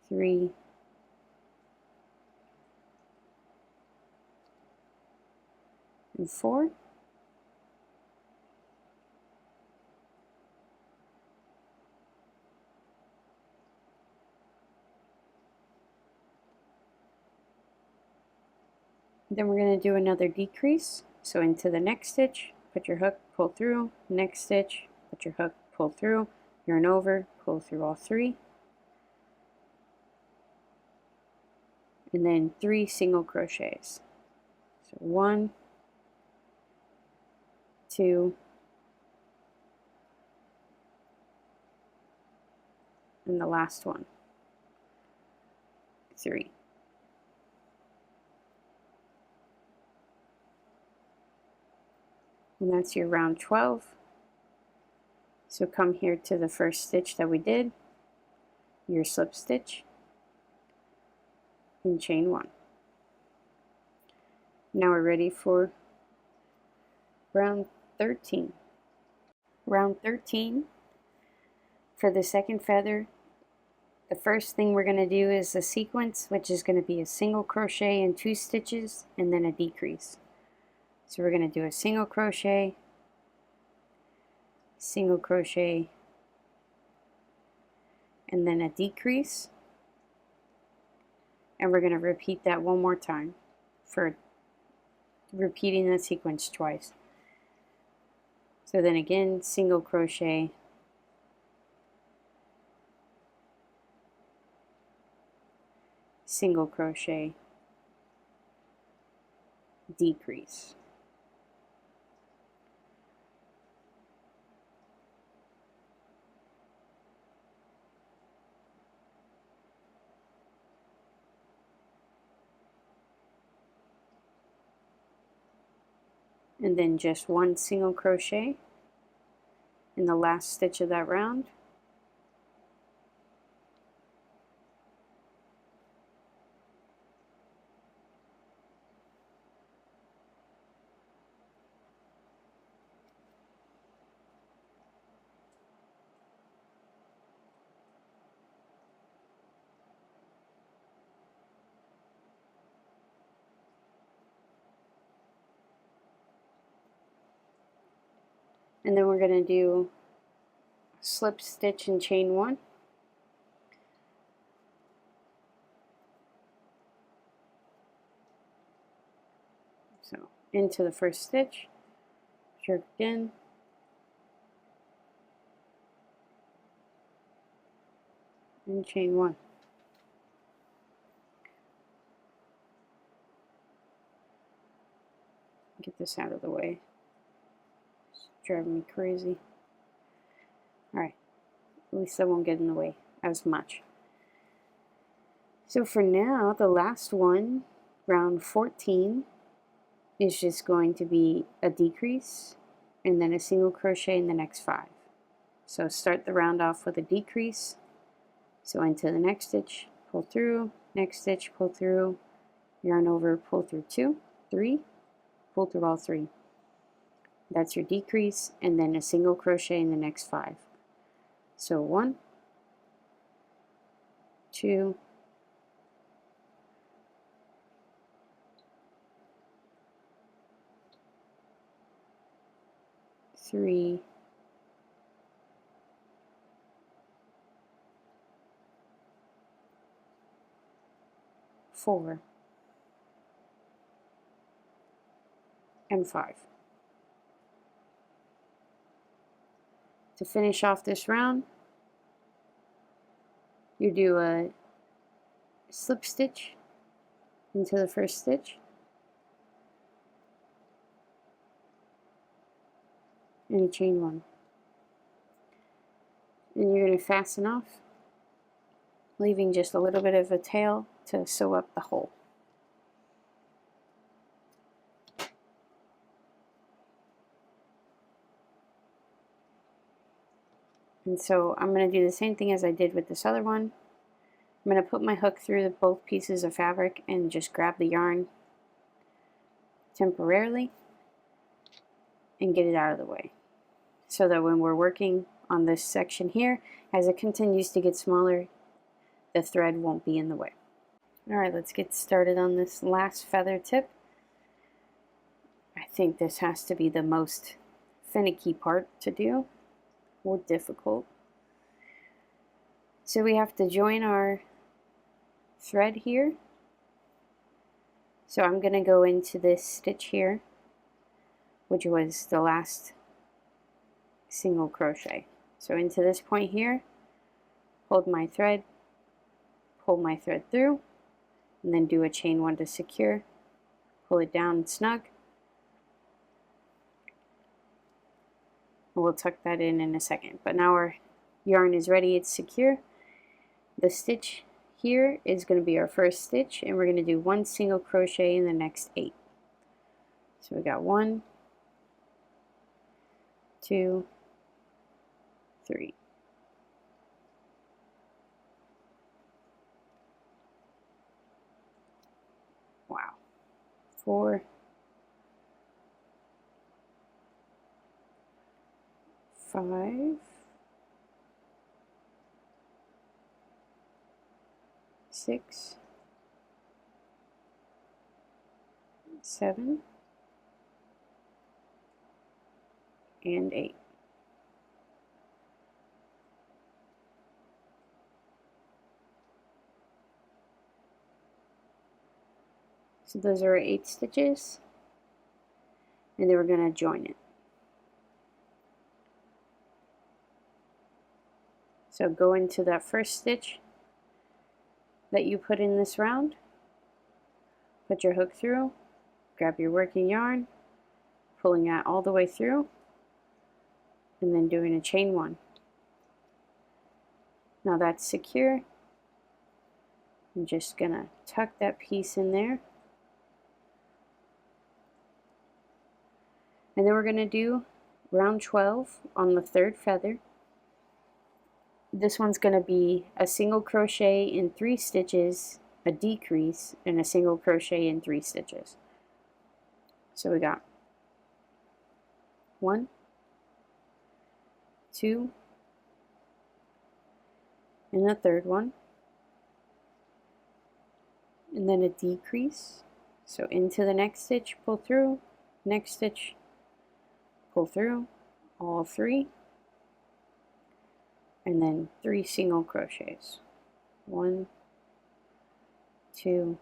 3, and 4. Then we're going to do another decrease. So into the next stitch, put your hook, pull through, next stitch, put your hook, pull through, yarn over, pull through all 3, and then 3 single crochets. So 1, 2, and the last one, 3. And that's your round 12. So come here to the first stitch that we did, your slip stitch, and chain 1. Now we're ready for round 13. Round 13, for the second feather, the first thing we're going to do is a sequence, which is going to be a single crochet and 2 stitches, and then a decrease. So we're going to do a single crochet, and then a decrease, and we're going to repeat that one more time, for repeating the sequence twice. So then again, single crochet, single crochet, decrease. And then just 1 single crochet in the last stitch of that round. And then we're going to do slip stitch and chain 1. So into the first stitch, jerk in, and chain 1. Get this out of the way. It's driving me crazy. Alright, at least that won't get in the way as much. So for now, the last one, round 14, is just going to be a decrease and then a single crochet in the next 5. So start the round off with a decrease. So into the next stitch, pull through, next stitch, pull through, yarn over, pull through 2, 3, pull through all 3. That's your decrease, and then a single crochet in the next 5. So 1, 2, 3, 4, and 5. To finish off this round, you do a slip stitch into the first stitch, and a chain 1. And you're going to fasten off, leaving just a little bit of a tail to sew up the hole. And so I'm going to do the same thing as I did with this other one. I'm going to put my hook through both pieces of fabric and just grab the yarn temporarily and get it out of the way, so that when we're working on this section here, as it continues to get smaller, the thread won't be in the way. Alright, let's get started on this last feather tip. I think this has to be the most finicky part to do, or difficult. So we have to join our thread here. So I'm going to go into this stitch here which was the last single crochet. So into this point here, hold my thread, pull my thread through, and then do a chain 1 to secure, pull it down snug, and we'll tuck that in a second. But now our yarn is ready, it's secure. The stitch here is going to be our first stitch, and we're going to do 1 single crochet in the next 8. So we got 1, 2, 3. Wow. 4, 5, 6, 7, and 8. So those are 8 stitches, and then we're going to join it. So go into that first stitch that you put in this round, put your hook through, grab your working yarn, pulling that all the way through, and then doing a chain 1. Now that's secure. I'm just gonna tuck that piece in there, and then we're gonna do round 12 on the 3rd feather. This one's going to be a single crochet in 3 stitches, a decrease, and a single crochet in 3 stitches. So we got 1, 2, and the 3rd one, and then a decrease. So into the next stitch, pull through, next stitch, pull through, all 3. And then 3 single crochets. 1, 2,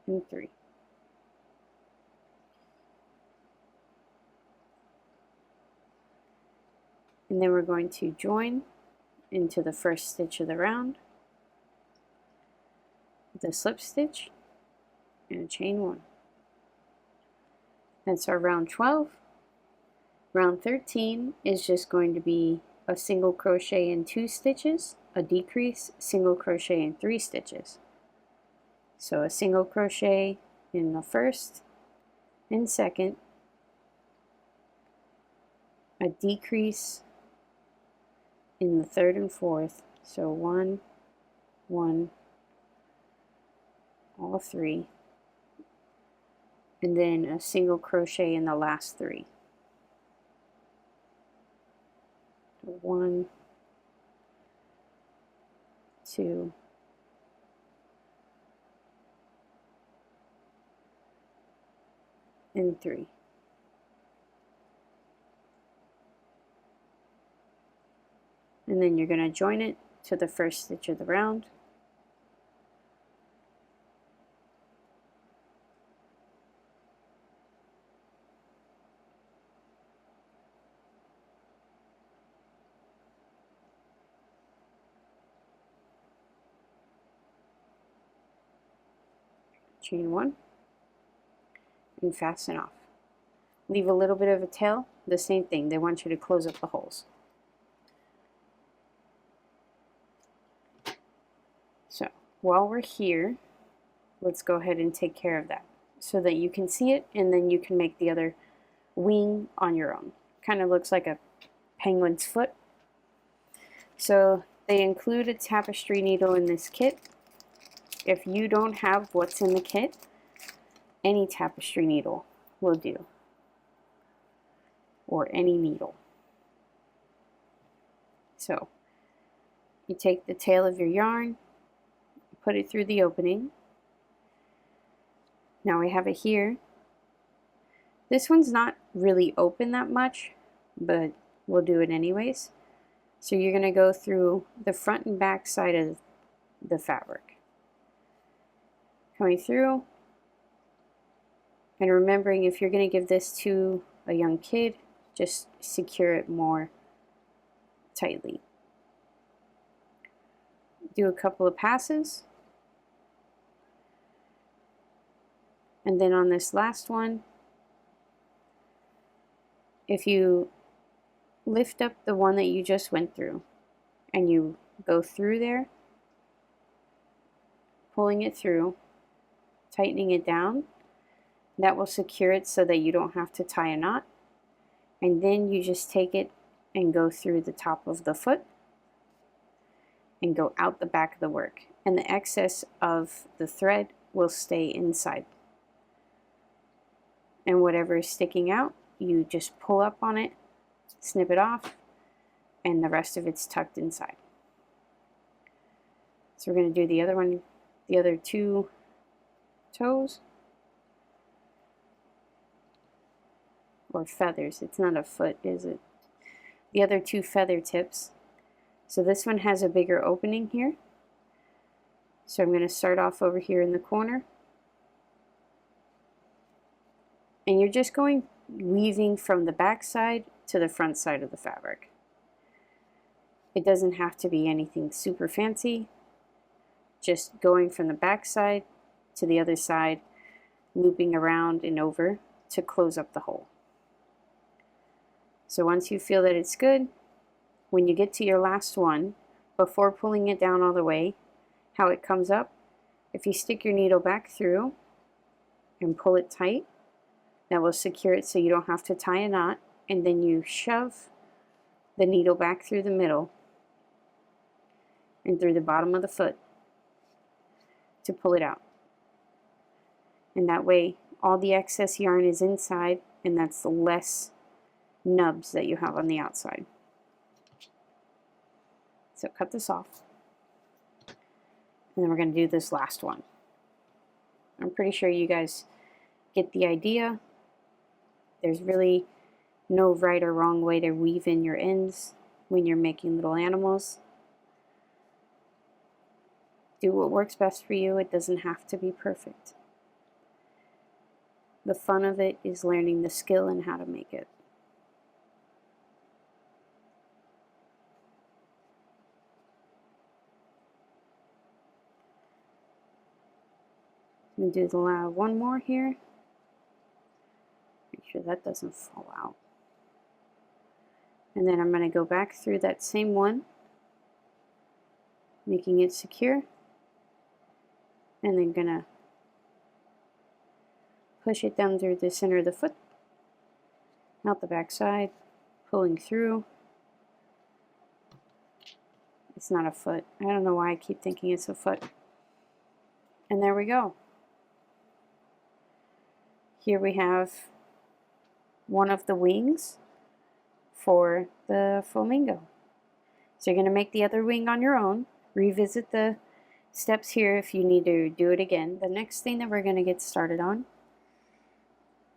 and 3. And then we're going to join into the first stitch of the round with a slip stitch and a chain 1. That's our round 12. Round 13 is just going to be a single crochet in 2 stitches, a decrease, single crochet in 3 stitches. So a single crochet in the first and second, a decrease in the 3rd and 4th, so 1, 1, all 3, and then a single crochet in the last 3. 1, 2, and 3. And then you're going to join it to the first stitch of the round. Chain 1 and fasten off. Leave a little bit of a tail, the same thing, they want you to close up the holes. So while we're here, let's go ahead and take care of that so that you can see it, and then you can make the other wing on your own. Kind of looks like a penguin's foot. So they include a tapestry needle in this kit. If you don't have what's in the kit, any tapestry needle will do, or any needle. So you take the tail of your yarn, put it through the opening. Now we have it here. This one's not really open that much, but we'll do it anyways. So you're going to go through the front and back side of the fabric. Coming through, And remembering, if you're going to give this to a young kid, just secure it more tightly. Do a couple of passes. And then on this last one, if you lift up the one that you just went through and you go through there, pulling it through, tightening it down, that will secure it so that you don't have to tie a knot. And then you just take it and go through the top of the foot and go out the back of the work. And the excess of the thread will stay inside. And whatever is sticking out, you just pull up on it, snip it off, and the rest of it's tucked inside. So we're going to do the other one, the other two toes, or feathers. It's not a foot, is it? The other two feather tips. So this one has a bigger opening here. So I'm going to start off over here in the corner. And you're just going weaving from the back side to the front side of the fabric. It doesn't have to be anything super fancy. Just going from the back side to the other side, looping around and over to close up the hole. So once you feel that it's good, when you get to your last one, before pulling it down all the way, how it comes up, if you stick your needle back through and pull it tight, that will secure it so you don't have to tie a knot, and then you shove the needle back through the middle and through the bottom of the foot to pull it out. And that way all the excess yarn is inside, and that's the less nubs that you have on the outside. So cut this off, and then we're going to do this last one. I'm pretty sure you guys get the idea. There's really no right or wrong way to weave in your ends when you're making little animals. Do what works best for you. It doesn't have to be perfect. The fun of it is learning the skill and how to make it. I'm going to do the one more here. Make sure that doesn't fall out. And then I'm going to go back through that same one, making it secure, and then going to push it down through the center of the foot, out the back side, pulling through. It's not a foot. I don't know why I keep thinking it's a foot. And there we go. Here we have one of the wings for the flamingo. So you're going to make the other wing on your own. Revisit the steps here if you need to do it again. The next thing that we're going to get started on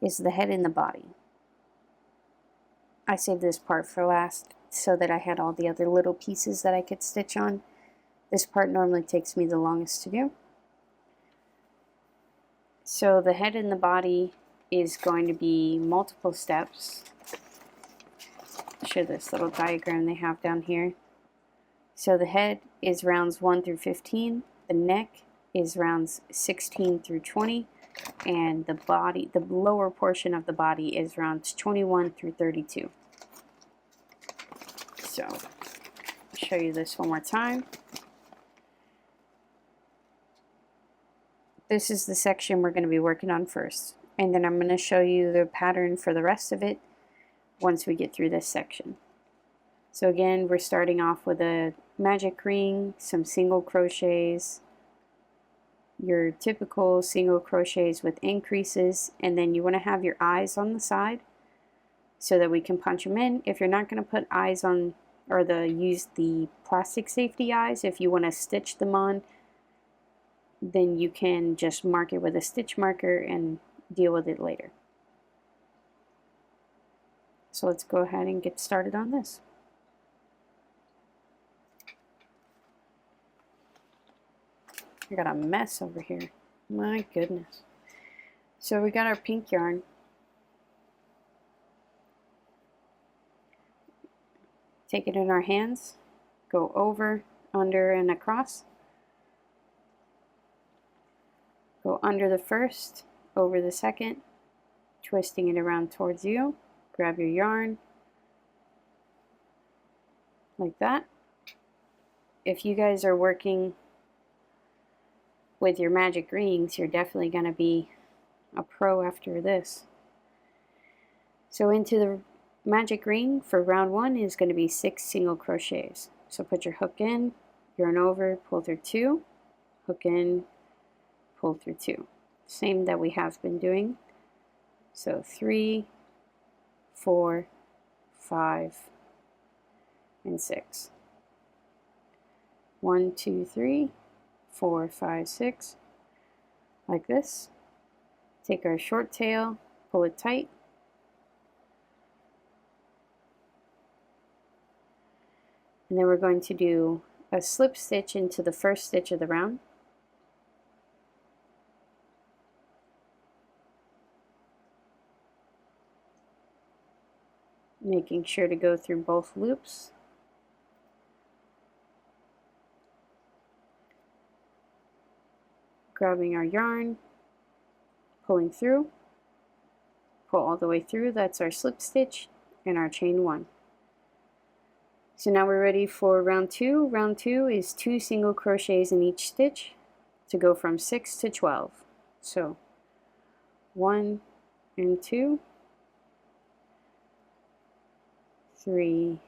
is the head and the body. I saved this part for last so that I had all the other little pieces that I could stitch on. This part normally takes me the longest to do. So the head and the body is going to be multiple steps. I'll show this little diagram they have down here. So the head is rounds 1 through 15, the neck is rounds 16 through 20, and the body, the lower portion of the body, is rounds 21 through 32. So I'll show you this one more time. This is the section we're going to be working on first, and then I'm going to show you the pattern for the rest of it once we get through this section. So again, we're starting off with a magic ring, some single crochets, your typical single crochets with increases, and then you want to have your eyes on the side so that we can punch them in. If you're not going to put eyes on, or use the plastic safety eyes, if you want to stitch them on, then you can just mark it with a stitch marker and deal with it later. So let's go ahead and get started on this. I got a mess over here. My goodness. So we got our pink yarn. Take it in our hands, go over, under, and across. Go under the first, over the second, twisting it around towards you. Grab your yarn, like that. If you guys are working with your magic rings, you're definitely going to be a pro after this. So into the magic ring for round 1 is going to be 6 single crochets. So put your hook in, yarn over, pull through 2, hook in, pull through 2. Same that we have been doing. So 3, 4, 5, and 6. 1, 2, 3, 4, 5, 6, like this. Take our short tail, pull it tight, and then we're going to do a slip stitch into the first stitch of the round. Making sure to go through both loops. Grabbing our yarn, pulling through, pull all the way through, that's our slip stitch and our chain 1. So now we're ready for round 2. Round 2 is 2 single crochets in each stitch to go from 6 to 12. So 1 and 2, 3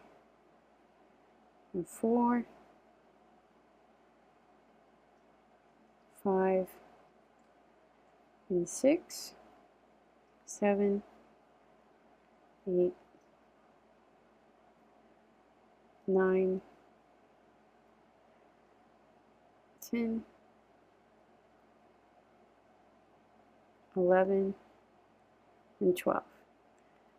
and 4, 5 and 6, 7, 8, 9, 10, 11, and 12.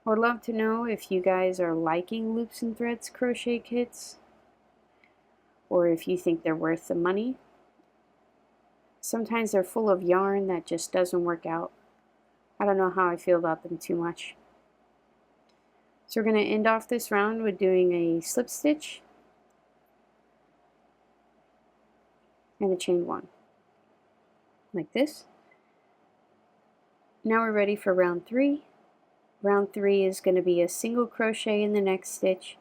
I would love to know if you guys are liking Loops and Threads crochet kits, or if you think they're worth the money. Sometimes they're full of yarn that just doesn't work out. I don't know how I feel about them too much. So we're going to end off this round with doing a slip stitch and a chain 1, like this. Now we're ready for round 3. Round 3 is going to be a single crochet in the next stitch,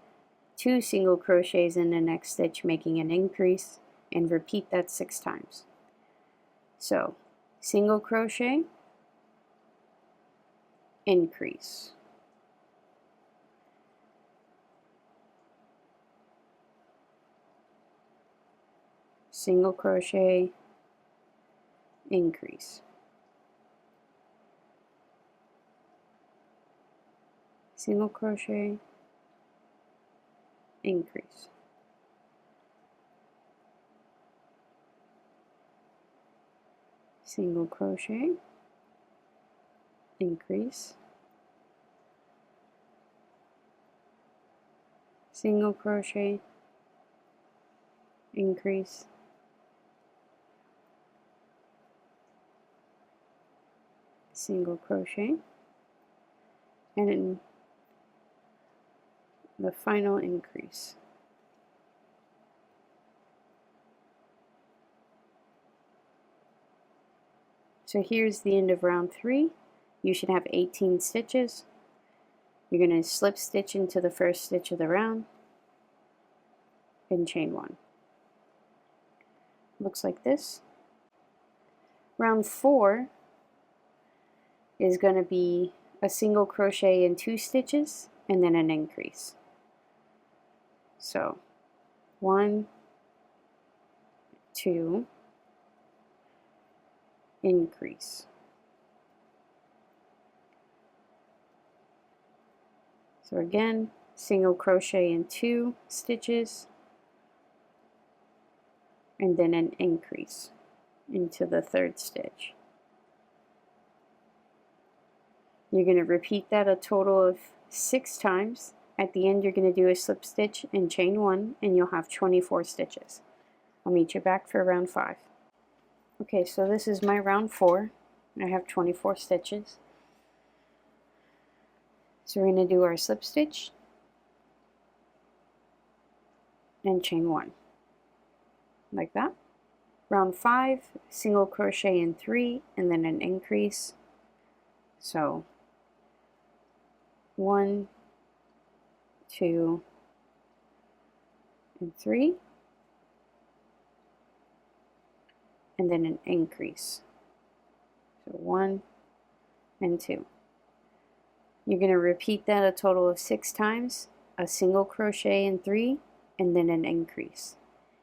2 single crochets in the next stitch, making an increase, and repeat that 6 times. So single crochet, increase, single crochet, increase, single crochet, increase, single crochet, increase, single crochet, increase, single crochet, and in the final increase. So here's the end of round 3. You should have 18 stitches. You're going to slip stitch into the first stitch of the round and chain 1. Looks like this. Round 4 is going to be a single crochet in 2 stitches and then an increase. So 1, 2, increase. So again, single crochet in 2 stitches and then an increase into the 3rd stitch. You're going to repeat that a total of 6 times. At the end, you're going to do a slip stitch and chain 1, and you'll have 24 stitches. I'll meet you back for round 5. Okay, so this is my round 4. I have 24 stitches. So we're going to do our slip stitch and chain 1, like that. Round 5, single crochet in 3, and then an increase. So 1, 2, and 3, and then an increase. So 1 and 2. You're going to repeat that a total of 6 times, a single crochet in 3, and then an increase.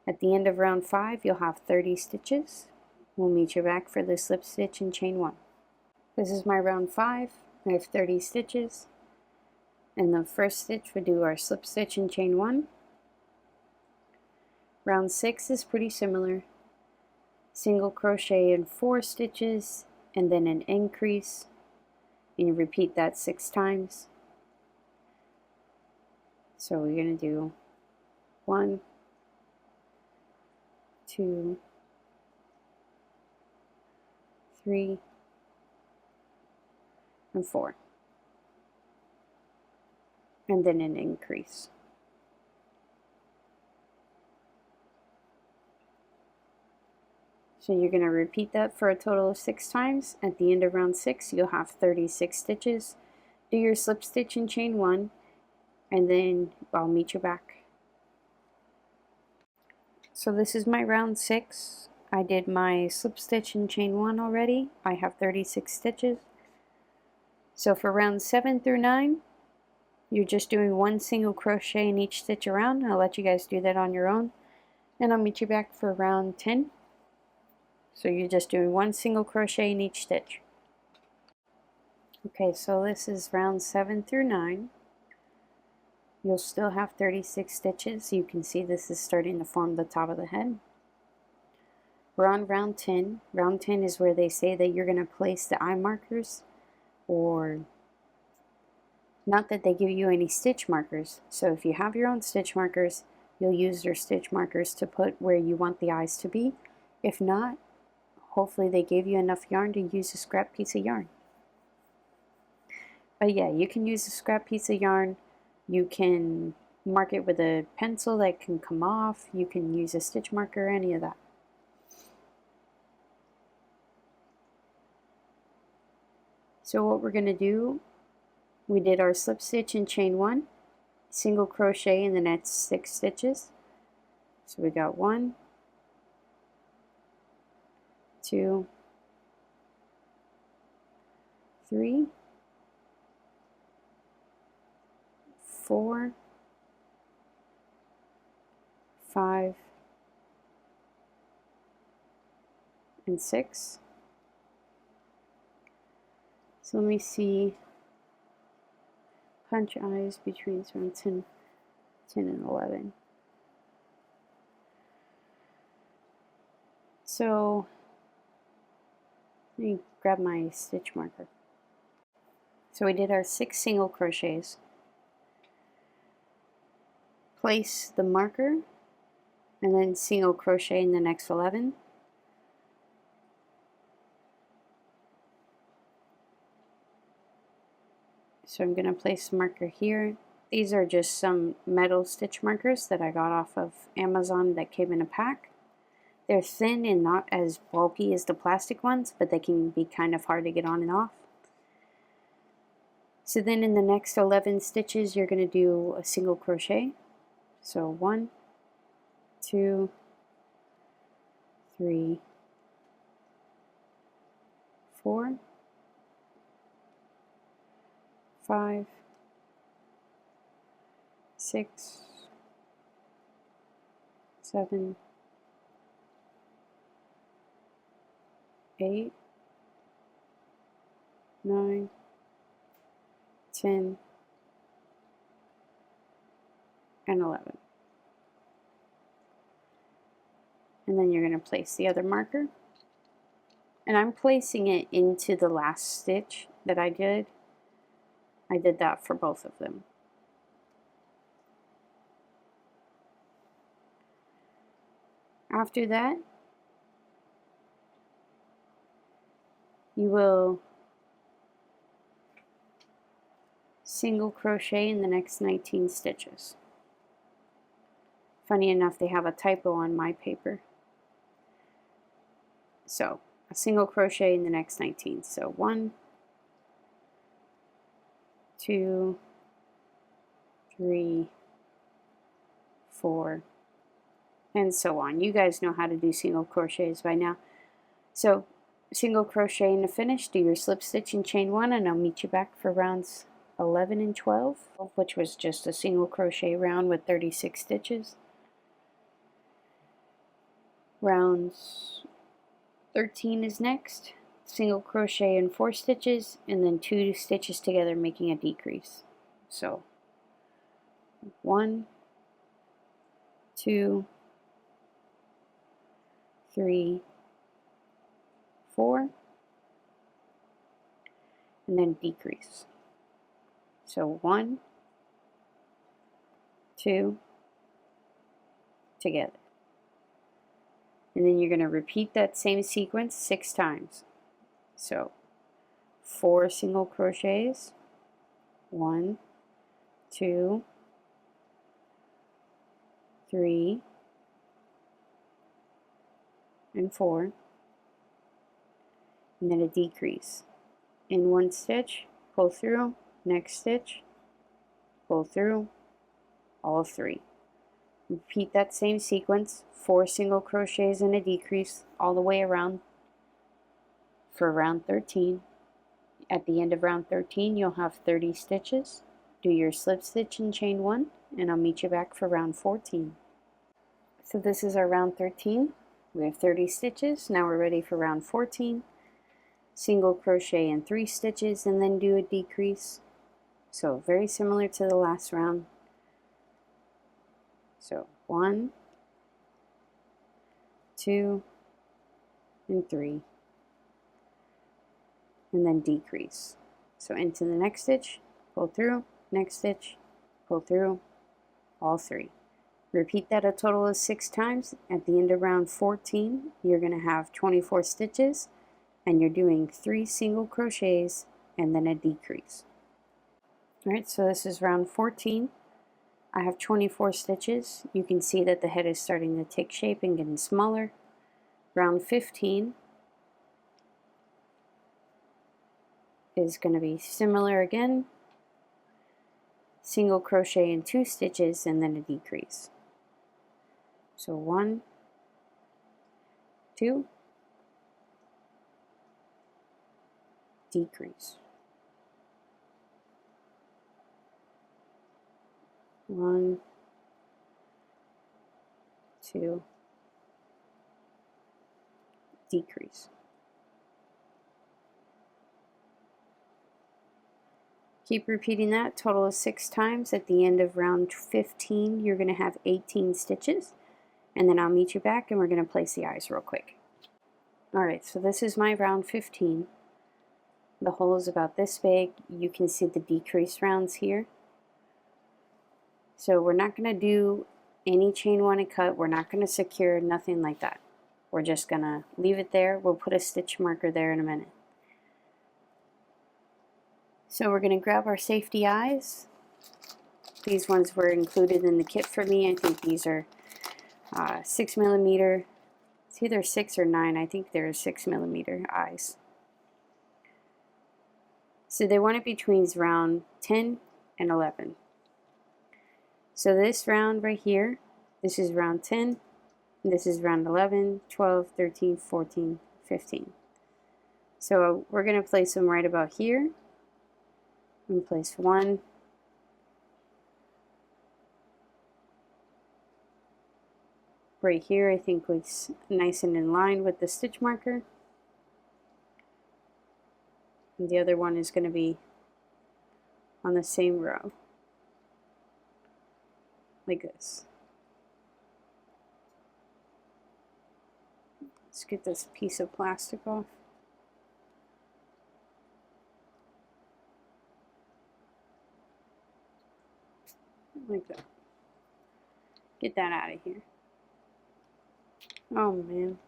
At the end of round 5, you'll have 30 stitches. We'll meet you back for the slip stitch and chain 1. This is my round 5. I have 30 stitches. In the first stitch, we do our slip stitch and chain 1. Round 6 is pretty similar. Single crochet in 4 stitches, and then an increase. And you repeat that 6 times. So we're going to do 1, 2, 3, and 4. And then an increase. So you're going to repeat that for a total of 6 times. At the end of round 6, you'll have 36 stitches. Do your slip stitch and chain 1, and then I'll meet you back. So this is my round 6. I did my slip stitch and chain 1 already. I have 36 stitches. So for rounds 7 through 9, you're just doing 1 single crochet in each stitch around. I'll let you guys do that on your own. And I'll meet you back for round 10. So you're just doing 1 single crochet in each stitch. Okay, so this is round 7 through 9. You'll still have 36 stitches. You can see this is starting to form the top of the head. We're on round 10. Round 10 is where they say that you're going to place the eye markers, or not that they give you any stitch markers. So if you have your own stitch markers, you'll use your stitch markers to put where you want the eyes to be. If not, hopefully they gave you enough yarn to use a scrap piece of yarn. But yeah, you can use a scrap piece of yarn. You can mark it with a pencil that can come off. You can use a stitch marker, any of that. So what we're going to do, we did our slip stitch and chain 1, single crochet in the next 6 stitches. So we got 1, 2, 3, 4, 5, and 6. So let me see, punch eyes between around 10 and 11. So let me grab my stitch marker. So we did our 6 single crochets. Place the marker and then single crochet in the next 11. So I'm going to place the marker here. These are just some metal stitch markers that I got off of Amazon that came in a pack. They're thin and not as bulky as the plastic ones, but they can be kind of hard to get on and off. So then in the next 11 stitches, you're going to do a single crochet. So 1, 2, 3, 4, 5, 6, 7, 8, 9, 10, and 11. And then you're going to place the other marker. And I'm placing it into the last stitch that I did. I did that for both of them. After that, you will single crochet in the next 19 stitches. Funny enough, they have a typo on my paper. So a single crochet in the next 19. So 1, 2, 3, 4, and so on. You guys know how to do single crochets by now. So single crochet in the finish, do your slip stitch and chain 1, and I'll meet you back for rounds 11 and 12, which was just a single crochet round with 36 stitches. Rounds 13 is next. Single crochet in 4 stitches, and then 2 stitches together making a decrease. So 1, 2, 3, 4, and then decrease. So 1, 2, together. And then you're going to repeat that same sequence 6 times. So 4 single crochets, 1, 2, 3, and 4, and then a decrease. In 1 stitch, pull through, next stitch, pull through, all 3. Repeat that same sequence, 4 single crochets and a decrease all the way around for round 13. At the end of round 13, you'll have 30 stitches. Do your slip stitch and chain 1, and I'll meet you back for round 14. So this is our round 13. We have 30 stitches. Now we're ready for round 14. Single crochet in 3 stitches and then do a decrease. So very similar to the last round. So 1, 2, and 3, and then decrease. So into the next stitch, pull through, next stitch, pull through, all 3. Repeat that a total of 6 times. At the end of round 14, you're going to have 24 stitches, and you're doing 3 single crochets and then a decrease. Alright, so this is round 14. I have 24 stitches. You can see that the head is starting to take shape and getting smaller. Round 15 is going to be similar again. Single crochet in 2 stitches and then a decrease. So 1, 2, decrease. 1, 2, decrease. Keep repeating that, total of 6 times. At the end of round 15, you're going to have 18 stitches, and then I'll meet you back and we're going to place the eyes real quick. Alright, so this is my round 15. The hole is about this big. You can see the decrease rounds here. So we're not going to do any chain 1 and cut. We're not going to secure, nothing like that. We're just going to leave it there. We'll put a stitch marker there in a minute. So we're going to grab our safety eyes. These ones were included in the kit for me. I think these are 6mm. It's either 6 or 9. I think they're 6mm eyes. So they want it between round 10 and 11. So this round right here, this is round 10, and this is round 11, 12, 13, 14, 15. So we're going to place them right about here. I'm going to place 1, right here. I think was nice and in line with the stitch marker. And the other one is going to be on the same row, like this. Let's get this piece of plastic off. Like that. Get that out of here. Oh man.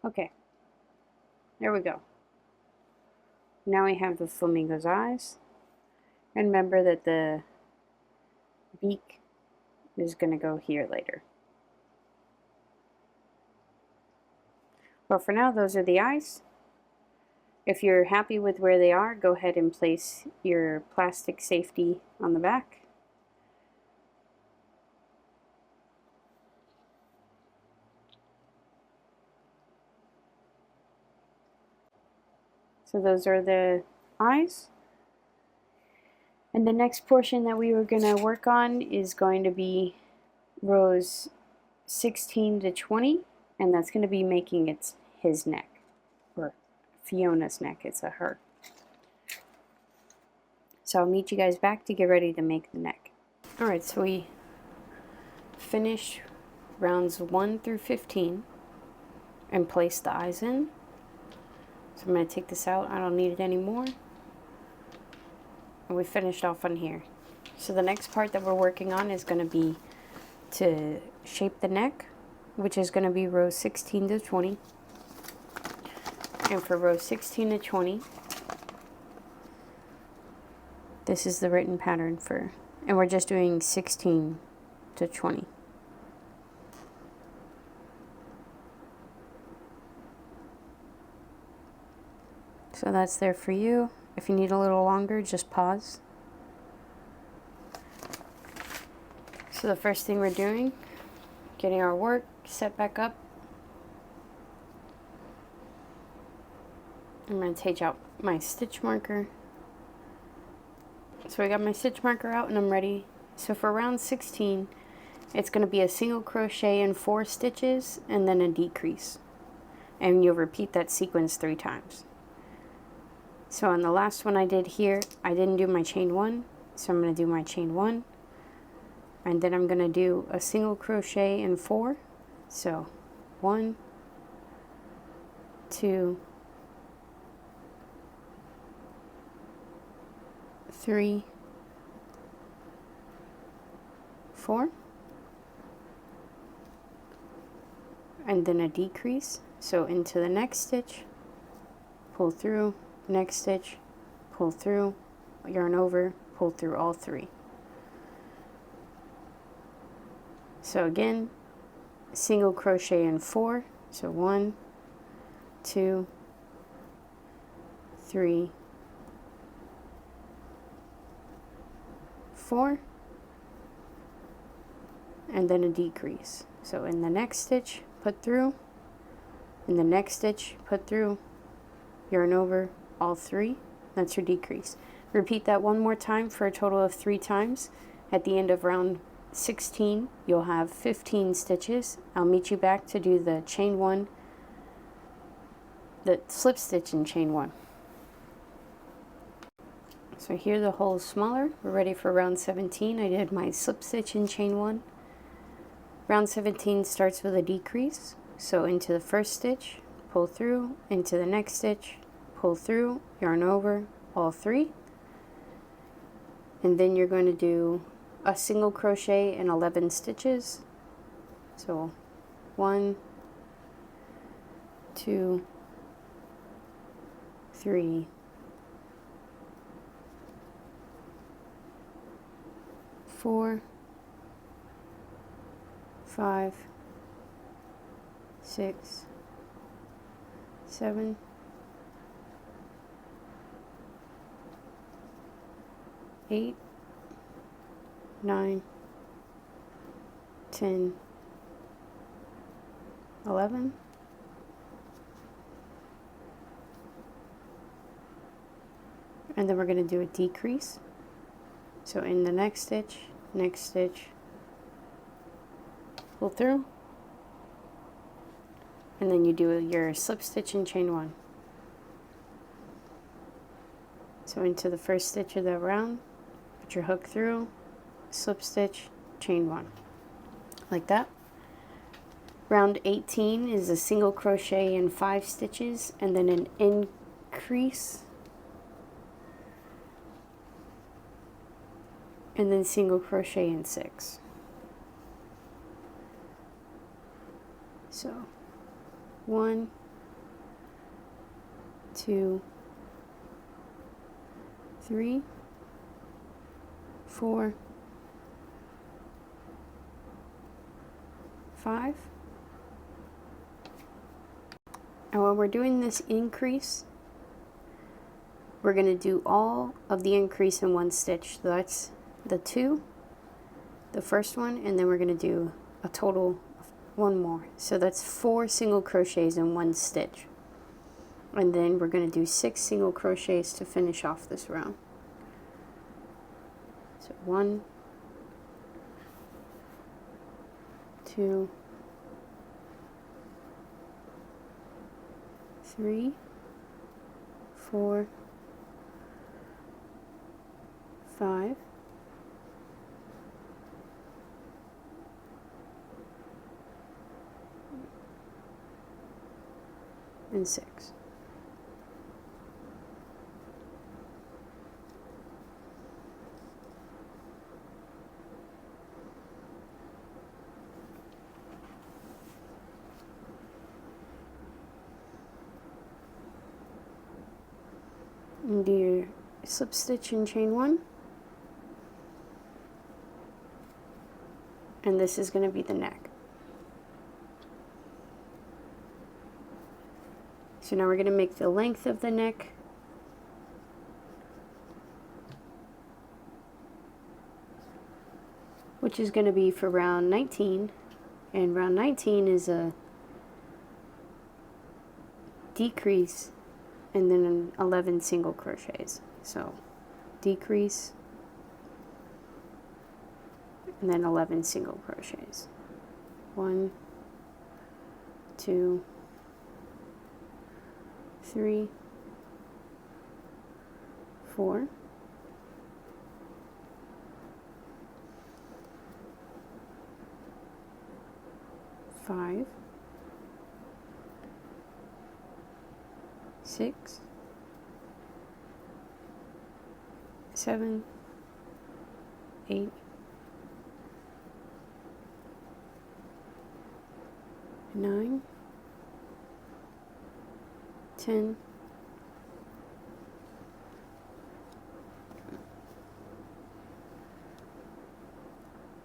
Okay. There we go. Now we have the flamingo's eyes. And remember that the beak is going to go here later. But for now, those are the eyes. If you're happy with where they are, go ahead and place your plastic safety on the back. So those are the eyes. And the next portion that we were going to work on is going to be rows 16 to 20, and that's going to be making his neck, or Fiona's neck. It's a her. So I'll meet you guys back to get ready to make the neck. Alright, so we finished rounds 1 through 15 and placed the eyes in. So I'm going to take this out. I don't need it anymore. And we finished off on here. So the next part that we're working on is going to be to shape the neck, which is going to be rows 16 to 20. And for rows 16 to 20, this is the written pattern for, and we're just doing 16 to 20. So that's there for you. If you need a little longer, just pause. So the first thing we're doing, getting our work set back up. I'm going to take out my stitch marker. So I got my stitch marker out and I'm ready. So for round 16, it's going to be a single crochet in 4 stitches and then a decrease. And you'll repeat that sequence 3 times. So on the last one I did here, I didn't do my chain 1, so I'm going to do my chain 1. And then I'm going to do a single crochet in 4. So 1, 2, 3, 4. And then a decrease. So into the next stitch, pull through, next stitch, pull through, yarn over, pull through all 3. So again, single crochet in 4. So 1, 2, 3, 4, and then a decrease. So in the next stitch, put through, in the next stitch, put through, yarn over, all 3. That's your decrease. Repeat that one more time for a total of 3 times. At the end of round 16, you'll have 15 stitches. I'll meet you back to do the chain 1, the slip stitch in chain 1. So here the hole is smaller. We're ready for round 17. I did my slip stitch in chain 1. Round 17 starts with a decrease. So into the first stitch, pull through, into the next stitch, pull through, yarn over, all 3. And then you're going to do a single crochet in 11 stitches. So 1, 2, 3, 4, 5, 6, 7, 8, 9, 10, 11, and then we're going to do a decrease. So in the next stitch, pull through, and then you do your slip stitch and chain 1. So into the first stitch of the round, put your hook through, slip stitch, chain 1, like that. Round 18 is a single crochet in 5 stitches and then an increase, and then single crochet in 6. So 1, 2, 3, 4, 5. And when we're doing this increase, we're going to do all of the increase in one stitch. So that's the 2, the first one, and then we're going to do a total of 1 more. So that's 4 single crochets in one stitch. And then we're going to do 6 single crochets to finish off this round. So 1, 2, 3, 4, 5, and 6. And do your slip stitch and chain 1, and this is going to be the neck. So now we're going to make the length of the neck which is going to be for round 19, and round 19 is a decrease and then 11 single crochets. So decrease and then 11 single crochets. 1, 2, 3, 4, 5, 6, 7, 8, 9, 10,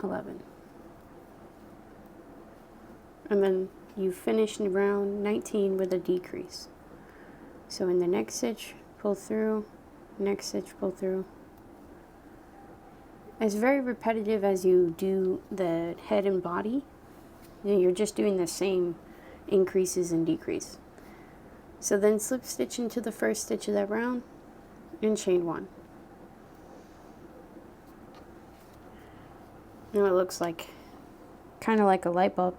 11. And then you finish in round 19 with a decrease. So in the next stitch, pull through, next stitch, pull through. It's very repetitive as you do the head and body. You're just doing the same increases and decrease. So then slip stitch into the first stitch of that round and chain 1. Now it looks like kind of like a light bulb.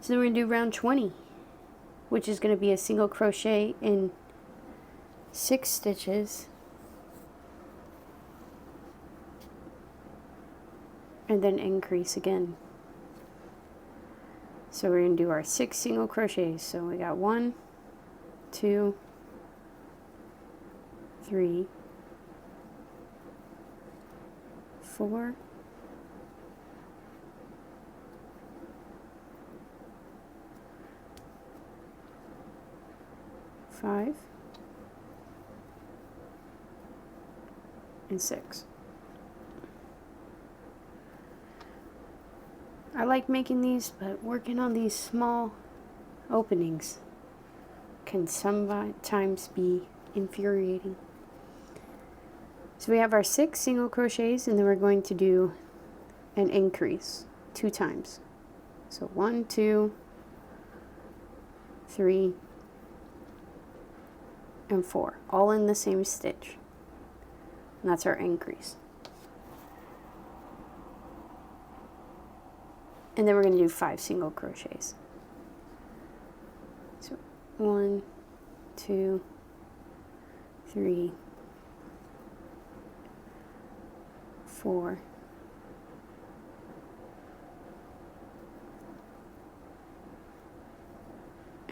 So then we're going to do round 20, which is going to be a single crochet in 6 stitches, and then increase again. So we're going to do our 6 single crochets. So we got 1, 2, 3, 4, 5, and 6. I like making these, but working on these small openings can sometimes be infuriating. So we have our 6 single crochets, and then we're going to do an increase 2 times. So 1, 2, 3, and 4, all in the same stitch. And that's our increase. And then we're going to do 5 single crochets. So 1, 2, 3, 4,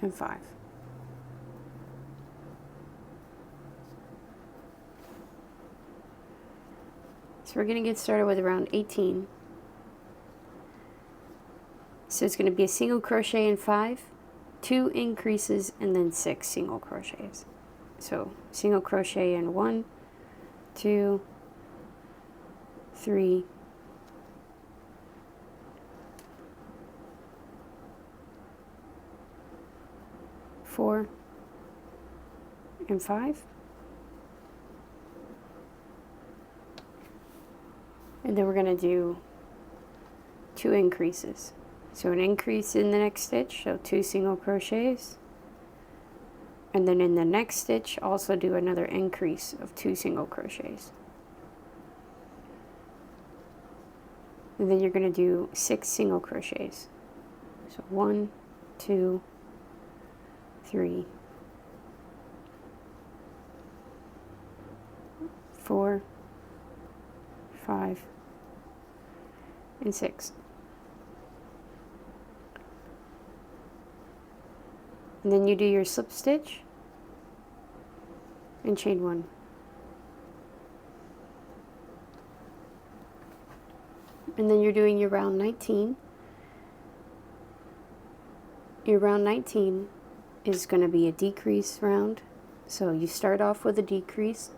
and 5. So we're going to get started with round 18. So it's going to be a single crochet in 5, 2 increases and then 6 single crochets. So single crochet in 1, 2, 3, 4, and 5. And then we're going to do 2 increases. So an increase in the next stitch, so 2 single crochets. And then in the next stitch, also do another increase of 2 single crochets. And then you're going to do 6 single crochets. So 1, 2, 3, 4, 5, and 6. And then you do your slip stitch and chain 1. And then you're doing your round 19. Your round 19 is going to be a decrease round. So you start off with a decrease.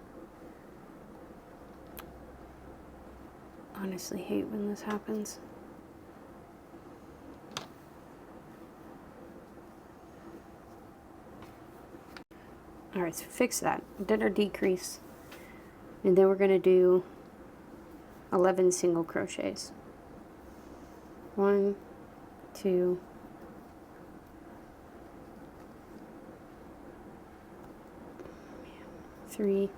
Honestly hate when this happens. Alright, so fix that. Did our decrease. And then we're going to do 11 single crochets. 1, 2, 3,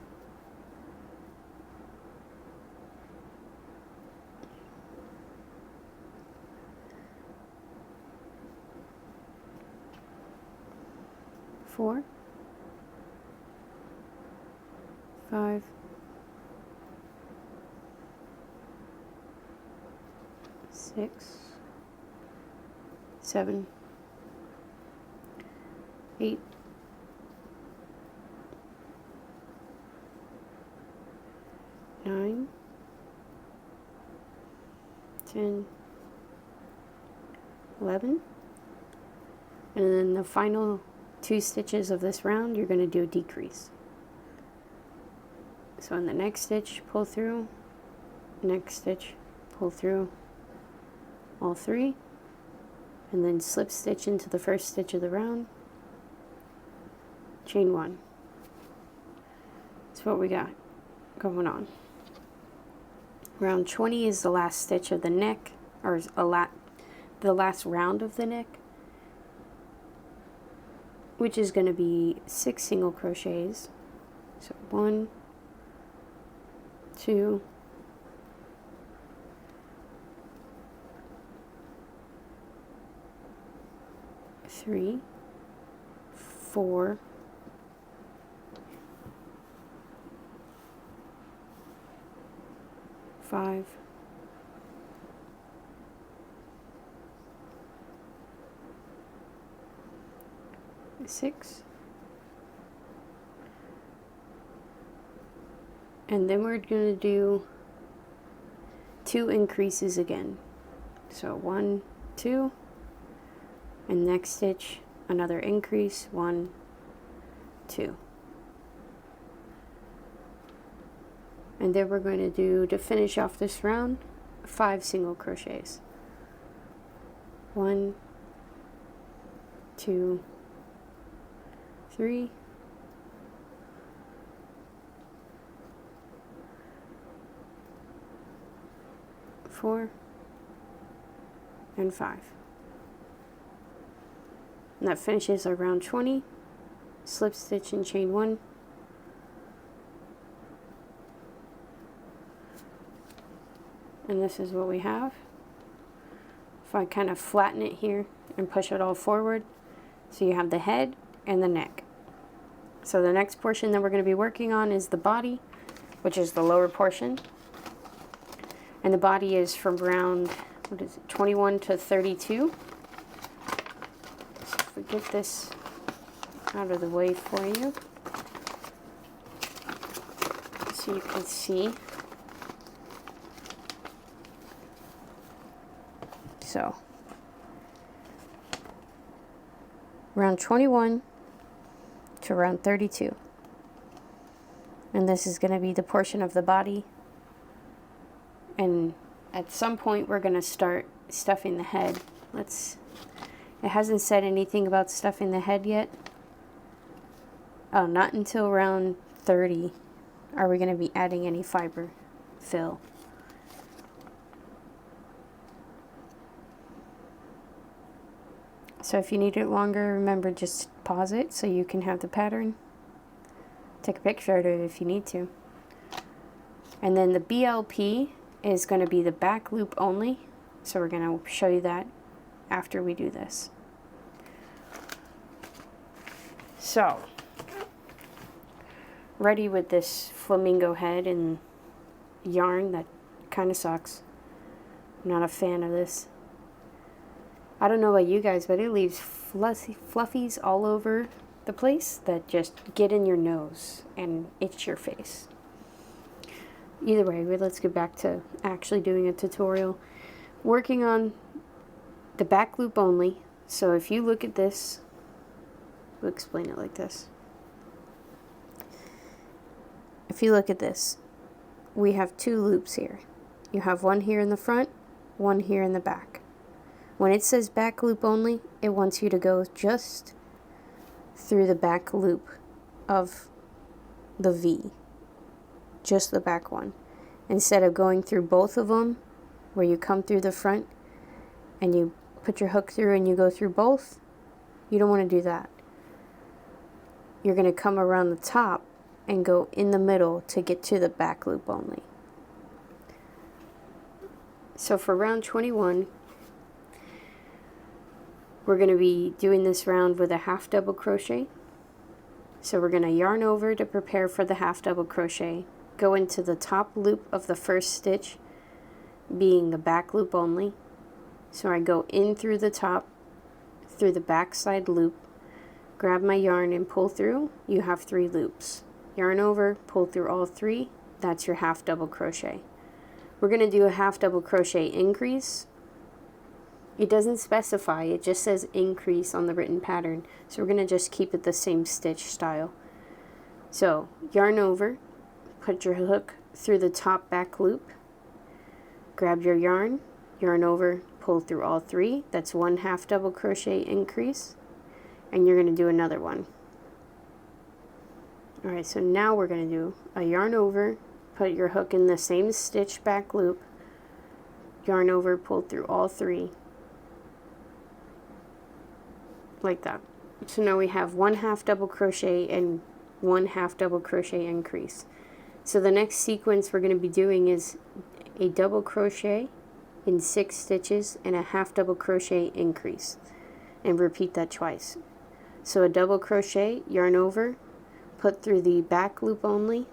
4, 5, 6, 7, 8, 9, 10, 11, and then the final 2 stitches of this round you're going to do a decrease. So in the next stitch, pull through, next stitch, pull through all 3, and then slip stitch into the first stitch of the round, chain 1. That's what we got going on. Round 20 is the last stitch of the neck, or the last round of the neck, which is going to be 6 single crochets. So 1, 2, 3, 4, 5, 6, and then we're going to do 2 increases again. So 1, 2, and next stitch another increase, 1, 2. And then we're going to do, to finish off this round, 5 single crochets. 1, 2, 3, 4, and 5. And that finishes our round 20. Slip stitch and chain 1. And this is what we have. If I kind of flatten it here and push it all forward, so you have the head and the neck. So the next portion that we're going to be working on is the body, which is the lower portion. And the body is from round, what is it, 21 to 32. So if we get this out of the way for you, so you can see. So round 21 to round 32. And this is going to be the portion of the body. And at some point we're going to start stuffing the head. It hasn't said anything about stuffing the head yet. Oh, not until round 30 are we going to be adding any fiber fill. So if you need it longer, remember, just pause it so you can have the pattern. Take a picture of it if you need to. And then the BLP is going to be the back loop only. So we're going to show you that after we do this. So, ready with this flamingo head and yarn that kind of sucks. I'm not a fan of this. I don't know about you guys, but it leaves fluffies all over the place that just get in your nose and itch your face. Either way, let's get back to actually doing a tutorial. Working on the back loop only. So if you look at this, we'll explain it like this. If you look at this, we have two loops here. You have one here in the front, one here in the back. When it says back loop only, it wants you to go just through the back loop of the V. Just the back one. Instead of going through both of them, where you come through the front and you put your hook through and you go through both, you don't want to do that. You're going to come around the top and go in the middle to get to the back loop only. So for round 21, we're going to be doing this round with a half double crochet. So we're going to yarn over to prepare for the half double crochet, go into the top loop of the first stitch, being the back loop only. So I go in through the top, through the back side loop, grab my yarn and pull through. You have 3 loops. Yarn over, pull through all 3, that's your half double crochet. We're going to do a half double crochet increase. It doesn't specify, it just says increase on the written pattern. So we're going to just keep it the same stitch style. So yarn over, put your hook through the top back loop, grab your yarn, yarn over, pull through all 3. That's 1 half double crochet increase. And you're going to do another one. Alright, so now we're going to do a yarn over, put your hook in the same stitch back loop, yarn over, pull through all 3. Like that. So now we have 1 half double crochet and 1 half double crochet increase. So the next sequence we're going to be doing is a double crochet in 6 stitches and a half double crochet increase, and repeat that twice. So a double crochet, yarn over, put through the back loop only,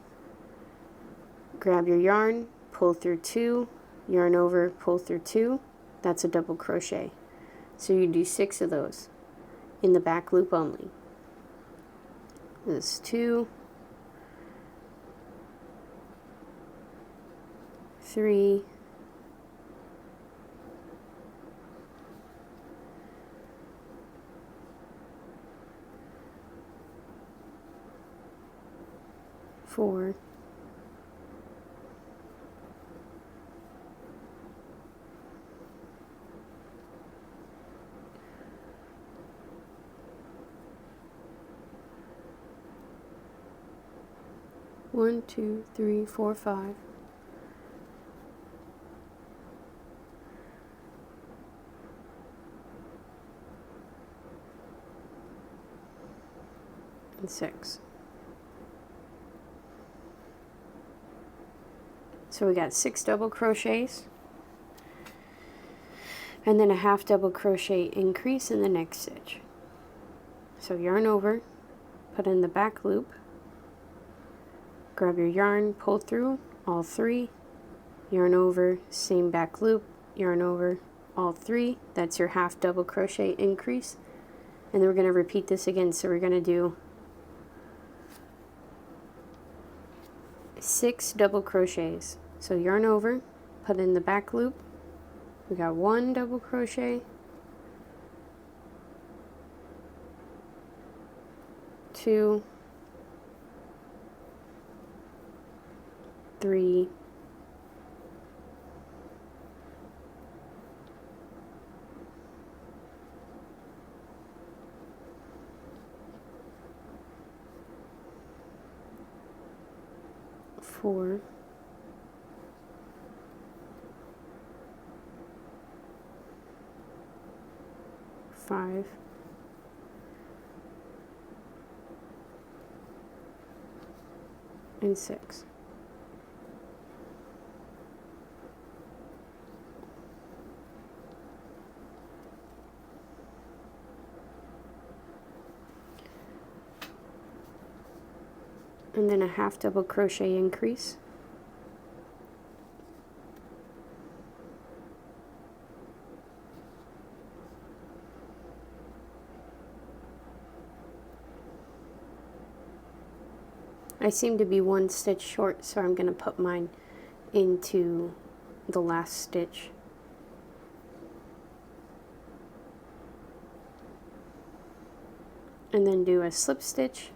grab your yarn, pull through 2, yarn over, pull through 2, that's a double crochet. So you do 6 of those in the back loop only. This is 2, 3, 4, 1, 2, 3, 4, 5. And 6. So we got 6 double crochets and then a half double crochet increase in the next stitch. So yarn over, put in the back loop, grab your yarn, pull through all 3, yarn over, same back loop, yarn over all 3, that's your half double crochet increase. And then we're going to repeat this again, so we're going to do 6 double crochets. So yarn over, put in the back loop, we got 1 double crochet, 2, 3, 4, 5, and 6. And then a half double crochet increase. I seem to be 1 stitch short, so I'm going to put mine into the last stitch. And then do a slip stitch.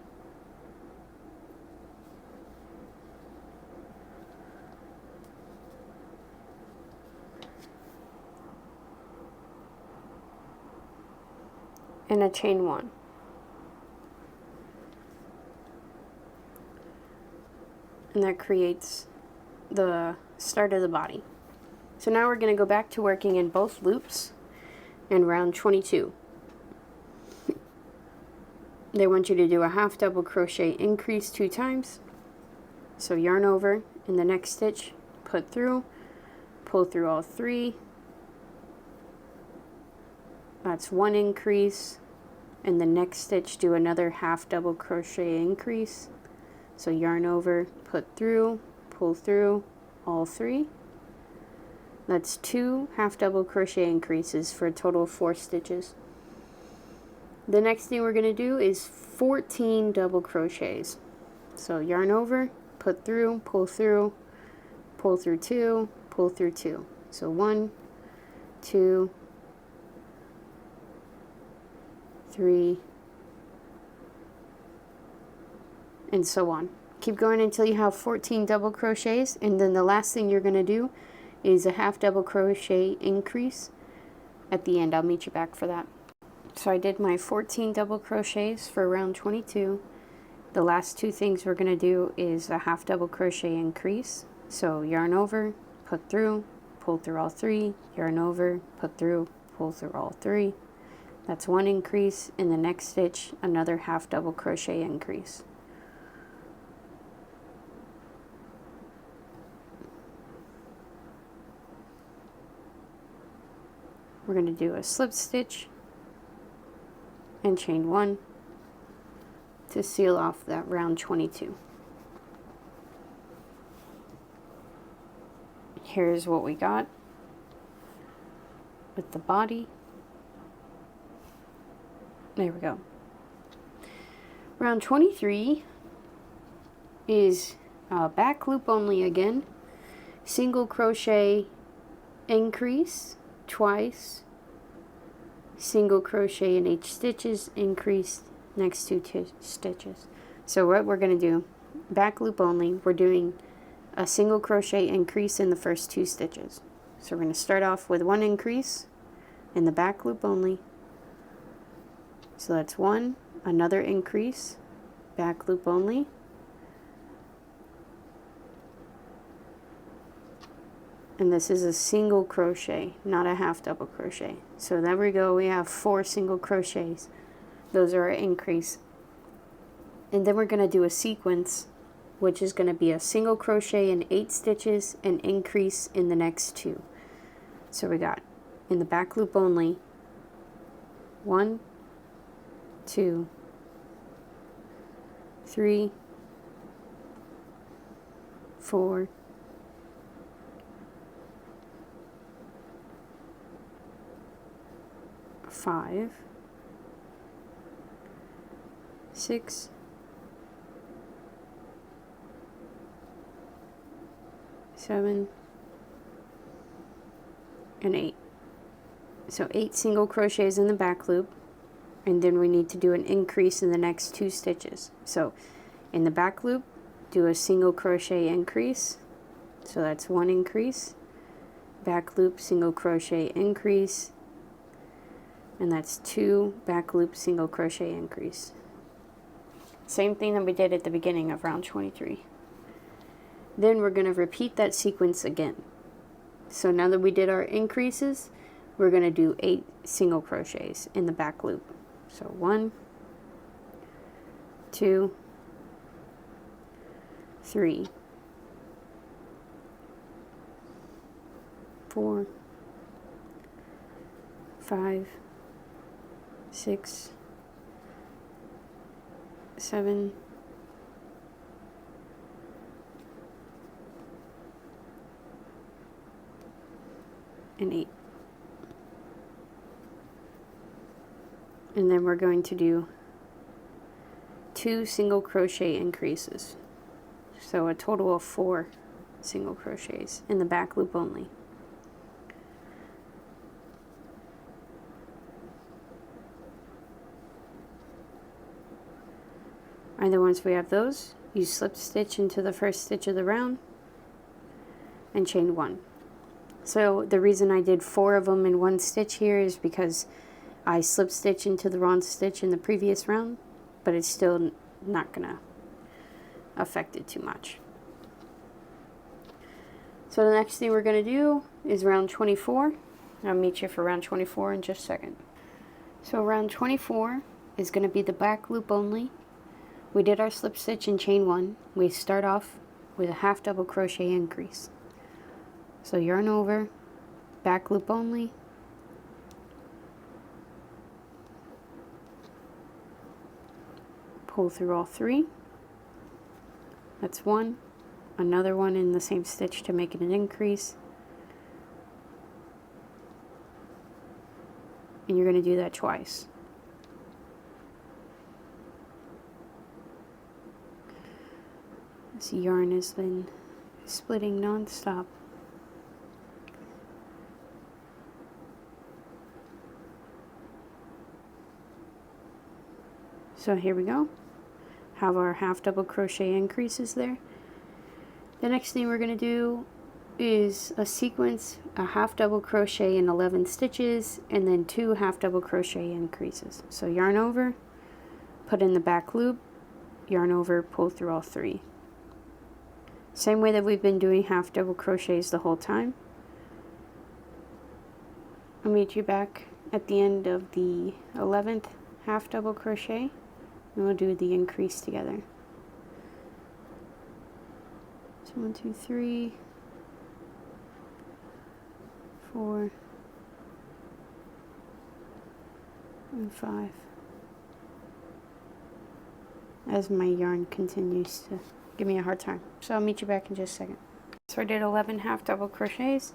And a chain 1. And that creates the start of the body. So now we're going to go back to working in both loops in round 22. They want you to do a half double crochet increase 2 times. So yarn over in the next stitch, put through, pull through all 3. That's 1 increase. In the next stitch, do another half double crochet increase. So yarn over, put through, pull through all 3. That's 2 half double crochet increases for a total of 4 stitches. The next thing we're going to do is 14 double crochets. So yarn over, put through, pull through 2, pull through 2. So 1, 2, 3, and so on. Keep going until you have 14 double crochets, and then the last thing you're going to do is a half double crochet increase at the end. I'll meet you back for that. So I did my 14 double crochets for round 22. The last 2 things we're going to do is a half double crochet increase. So yarn over, put through, pull through all 3, yarn over, put through, pull through all 3. That's 1 increase. In the next stitch, another half double crochet increase. We're going to do a slip stitch and chain 1 to seal off that round 22. Here's what we got with the body. There we go. Round 23 is back loop only again, single crochet increase twice, single crochet in each stitches, increase next 2 stitches. So what we're going to do, back loop only, we're doing a single crochet increase in the first 2 stitches. So we're going to start off with 1 increase in the back loop only. So that's 1, another increase, back loop only, and this is a single crochet, not a half double crochet. So there we go, we have 4 single crochets. Those are our increase. And then we're going to do a sequence, which is going to be a single crochet in 8 stitches and increase in the next 2. So we got in the back loop only 1, 2, 3, 4, 5, 6, 7, and 8. So 8 single crochets in the back loop, and then we need to do an increase in the next 2 stitches. So in the back loop, do a single crochet increase, so that's 1 increase, back loop, single crochet increase, and that's 2 back loop, single crochet increase. Same thing that we did at the beginning of round 23. Then we're going to repeat that sequence again. So now that we did our increases, we're going to do 8 single crochets in the back loop. So 1, 2, 3, 4, 5, 6, 7, 8. And then we're going to do 2 single crochet increases. So a total of 4 single crochets in the back loop only. And then once we have those, you slip stitch into the first stitch of the round and chain 1. So the reason I did 4 of them in 1 stitch here is because I slip stitch into the wrong stitch in the previous round, but it's still not gonna affect it too much. So the next thing we're gonna do is round 24. I'll meet you for round 24 in just a second. So round 24 is gonna be the back loop only. We did our slip stitch and chain 1. We start off with a half double crochet increase. So yarn over, back loop only, pull through all 3. That's 1, another one in the same stitch to make it an increase, and you're going to do that twice. This yarn has been splitting non-stop. So here we go. Have our half double crochet increases there. The next thing we're going to do is a sequence, a half double crochet in 11 stitches, and then 2 half double crochet increases. So yarn over, put in the back loop, yarn over, pull through all 3. Same way that we've been doing half double crochets the whole time. I'll meet you back at the end of the 11th half double crochet, and we'll do the increase together. So 1, 2, 3, 4, and 5. As my yarn continues to give me a hard time. So I'll meet you back in just a second. So I did 11 half double crochets.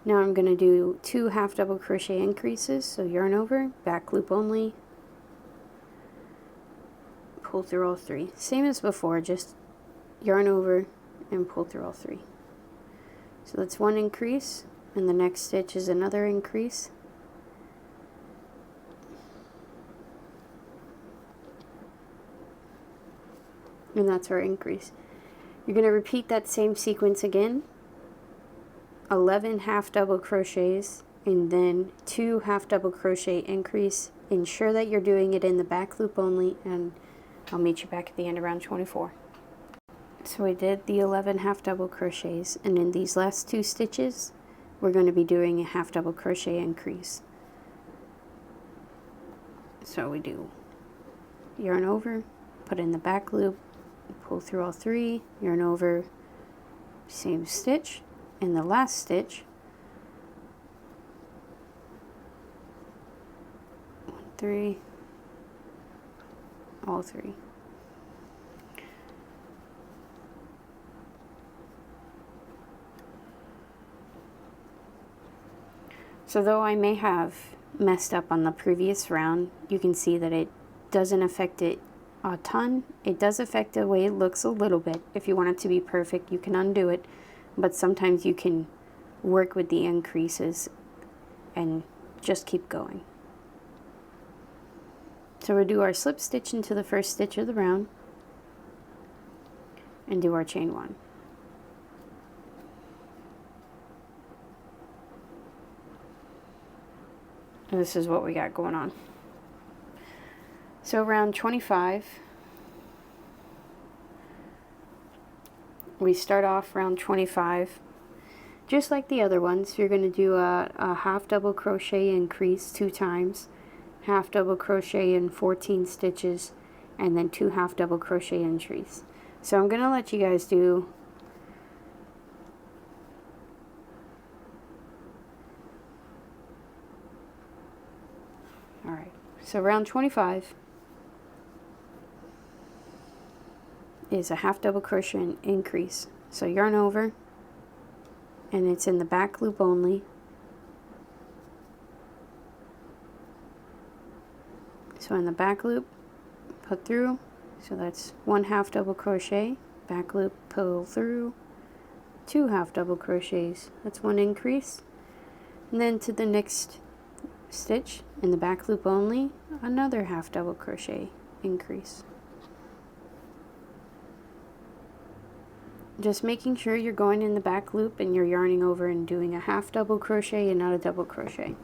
Now I'm going to do 2 half double crochet increases. So yarn over, back loop only, pull through all 3. Same as before, just yarn over and pull through all 3. So that's 1 increase, and the next stitch is another increase. And that's our increase. You're going to repeat that same sequence again. 11 half double crochets, and then 2 half double crochet increase. Ensure that you're doing it in the back loop only, and I'll meet you back at the end of round 24. So we did the 11 half double crochets, and in these last 2 stitches we're going to be doing a half double crochet increase. So we do yarn over, put in the back loop, pull through all 3, yarn over, same stitch, in the last stitch, 1, 3, all 3. So though I may have messed up on the previous round, you can see that it doesn't affect it a ton. It does affect the way it looks a little bit. If you want it to be perfect, you can undo it, but sometimes you can work with the increases and just keep going. So we'll do our slip stitch into the first stitch of the round and do our chain 1. And this is what we got going on. So round 25, we start off round 25 just like the other ones. You're going to do a half double crochet increase 2 times, half double crochet in 14 stitches, and then 2 half double crochet entries. So I'm going to let you guys do alright, so round 25 is a half double crochet increase. So yarn over, and it's in the back loop only. So in the back loop, put through, so that's 1 half double crochet, back loop, pull through, 2 half double crochets, that's 1 increase, and then to the next stitch in the back loop only, another half double crochet increase. Just making sure you're going in the back loop and you're yarning over and doing a half double crochet and not a double crochet.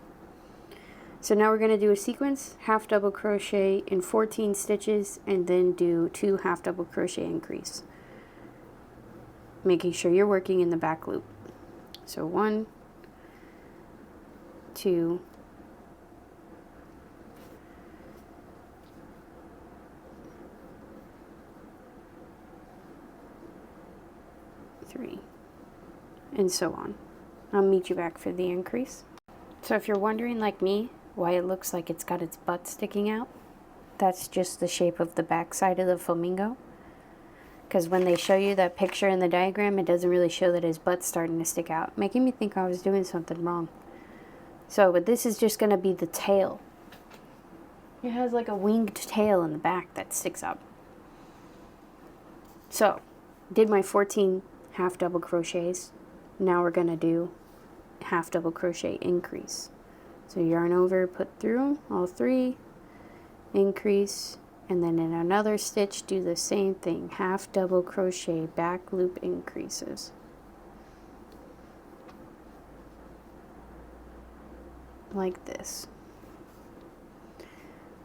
So now we're going to do a sequence, half double crochet in 14 stitches, and then do 2 half double crochet increase, making sure you're working in the back loop. So 1, 2, 3, and so on. I'll meet you back for the increase. So if you're wondering, like me, why it looks like it's got its butt sticking out, that's just the shape of the back side of the flamingo. Because when they show you that picture in the diagram, it doesn't really show that his butt's starting to stick out, making me think I was doing something wrong. So, but this is just going to be the tail. It has like a winged tail in the back that sticks up. So, did my 14 half double crochets. Now we're going to do half double crochet increase. So yarn over, put through all 3, increase, and then in another stitch do the same thing, half double crochet, back loop increases. Like this.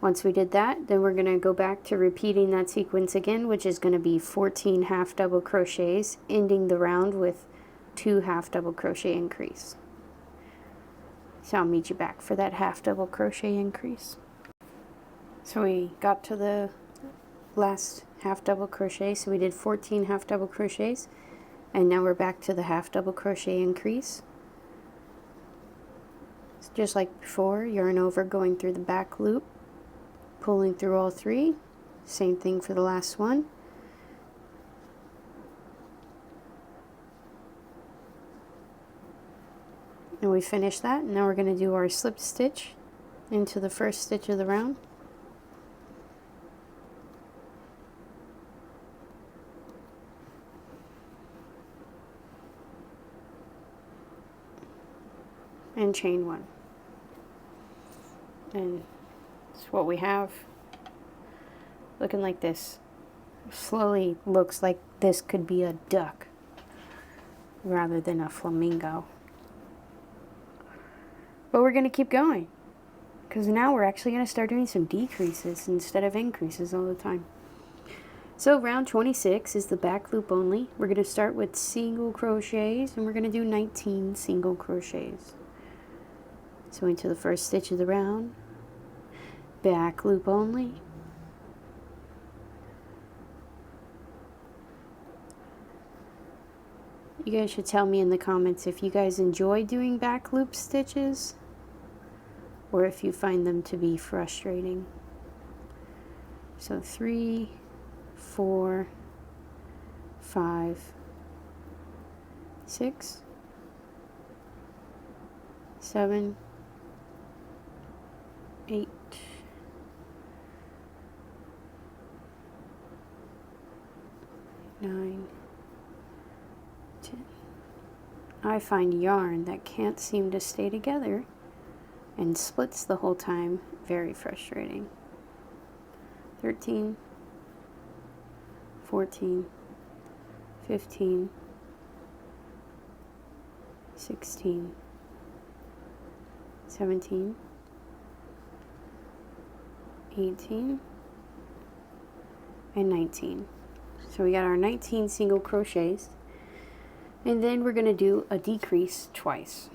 Once we did that, then we're going to go back to repeating that sequence again, which is going to be 14 half double crochets, ending the round with 2 half double crochet increase. So I'll meet you back for that half double crochet increase. So we got to the last half double crochet, so we did 14 half double crochets, and now we're back to the half double crochet increase. It's just like before, yarn over, going through the back loop, pulling through all 3, same thing for the last one. And we finished that. Now we're going to do our slip stitch into the first stitch of the round. And chain 1. And it's what we have. Looking like this. Slowly looks like this could be a duck rather than a flamingo. But we're going to keep going, because now we're actually going to start doing some decreases instead of increases all the time. So round 26 is the back loop only. We're going to start with single crochets, and we're going to do 19 single crochets. So into the first stitch of the round, back loop only. You guys should tell me in the comments if you guys enjoy doing back loop stitches or if you find them to be frustrating. So 3, 4, 5, 6, 7, 8, 9, 10. I find yarn that can't seem to stay together and splits the whole time very frustrating. 13, 14, 15, 16, 17, 18, and 19. So we got our 19 single crochets, and then we're going to do a decrease twice.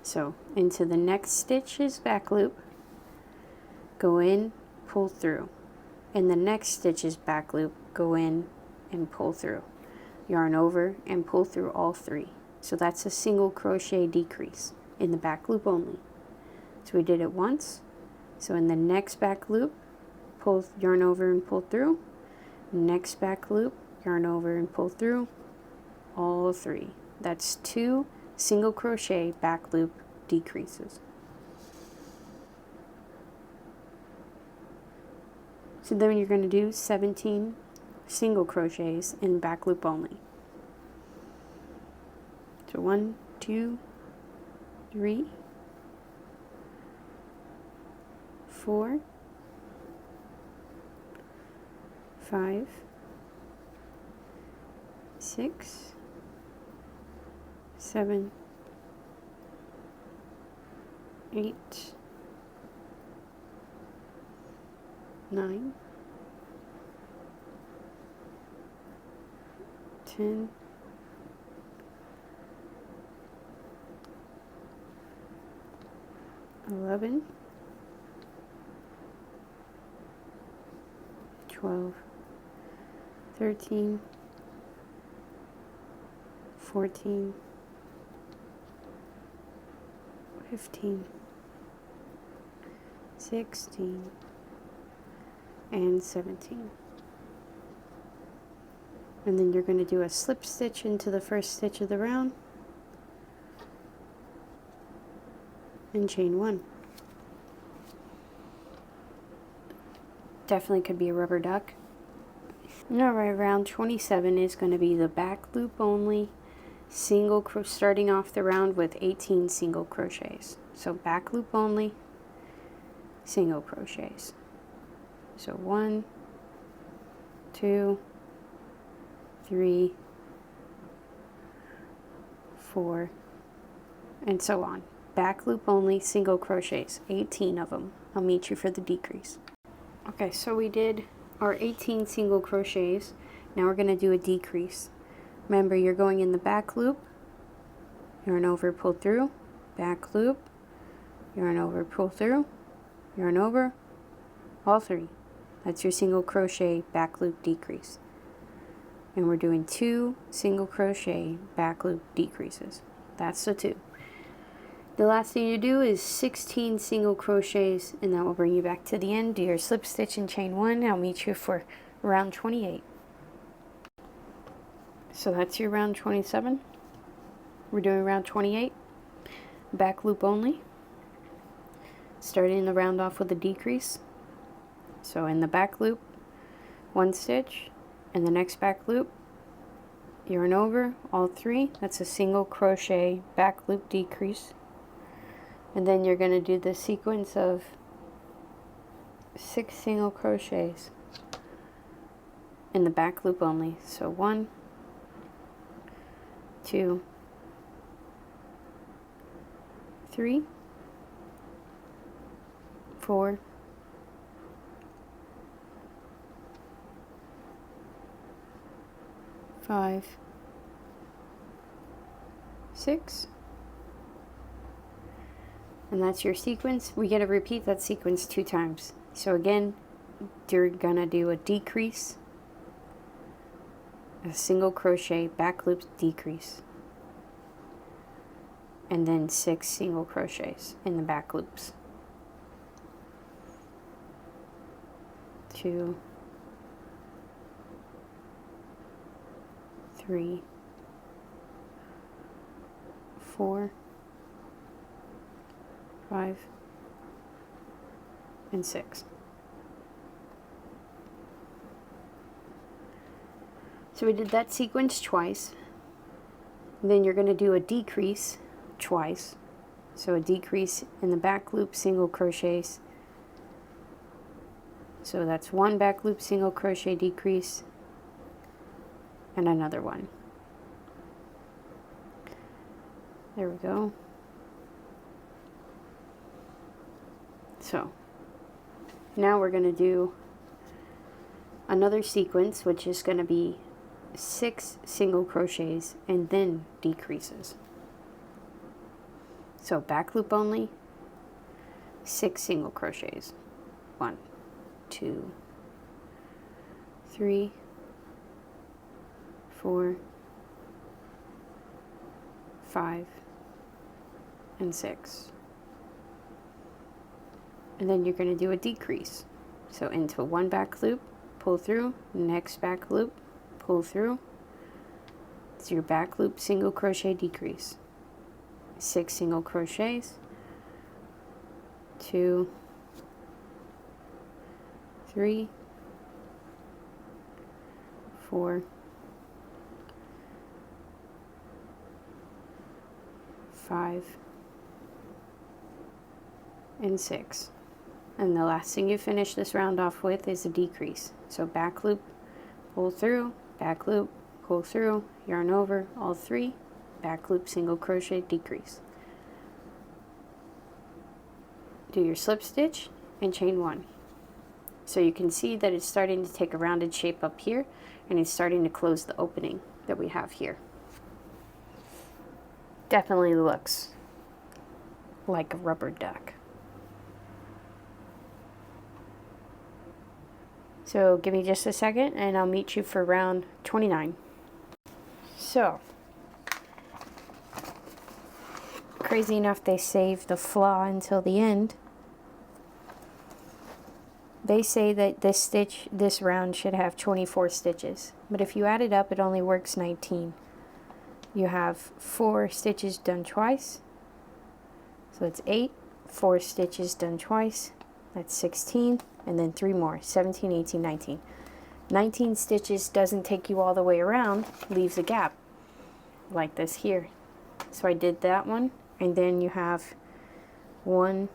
So into the next stitch is back loop, go in, pull through. In the next stitch is back loop, go in and pull through. Yarn over and pull through all three. So that's a single crochet decrease in the back loop only. So we did it once. So in the next back loop, pull, yarn over and pull through. Next back loop, yarn over and pull through all three. That's 2 single crochet back loop decreases. So then you're going to do 17 single crochets in back loop only. So 1, 2, 3, 4, 5, 6, 7, 8, 9, 10, 11, 12, 13, 14, 15, 16, and 17. And then you're going to do a slip stitch into the first stitch of the round and chain 1. Definitely could be a rubber duck. Alright, round 27 is going to be the back loop only, starting off the round with 18 single crochets. So back loop only, single crochets. So 1, 2, 3, 4, and so on. Back loop only, single crochets, 18 of them. I'll meet you for the decrease. Okay, so we did our 18 single crochets. Now we're going to do a decrease. Remember, you're going in the back loop, yarn over, pull through, back loop, yarn over, pull through, yarn over, all three. That's your single crochet back loop decrease. And we're doing 2 single crochet back loop decreases. That's the 2. The last thing you do is 16 single crochets, and that will bring you back to the end. Do your slip stitch and chain 1. I'll meet you for round 28. So that's your round 27. We're doing round 28, back loop only. Starting the round off with a decrease. So in the back loop, 1 stitch, and the next back loop, yarn over, all 3. That's a single crochet back loop decrease. And then you're going to do the sequence of 6 single crochets in the back loop only. So 1, 2, 3, 4, 5, 6, and that's your sequence. We get to repeat that sequence 2 times. So again, you're gonna do a decrease, a single crochet back loop decrease, and then 6 single crochets in the back loops. 2, 3, 4, 5, and 6. So we did that sequence twice. Then you're going to do a decrease twice. So a decrease in the back loop, single crochets, So that's one back loop single crochet decrease and another one. There we go. So now we're going to do another sequence, which is going to be 6 single crochets and then decreases. So back loop only, 6 single crochets. 1, 2, 3, 4, 5, and 6. And then you're going to do a decrease. So into one back loop, pull through, next back loop, pull through. It's your back loop single crochet decrease. 6 single crochets, 2, 3, 4, 5, and 6. And the last thing you finish this round off with is a decrease. So back loop, pull through, back loop, pull through, yarn over, all 3, back loop single crochet decrease. Do your slip stitch and chain 1. So you can see that it's starting to take a rounded shape up here, and it's starting to close the opening that we have here. Definitely looks like a rubber duck. So give me just a second and I'll meet you for round 29. So, crazy enough they saved the flaw until the end. They say that this round should have 24 stitches, but if you add it up, it only works 19. You have 4 stitches done twice, so it's 8, 4 stitches done twice, that's 16, and then 3 more, 17, 18, 19. 19 stitches doesn't take you all the way around, leaves a gap, like this here. So I did that one, and then you have 1,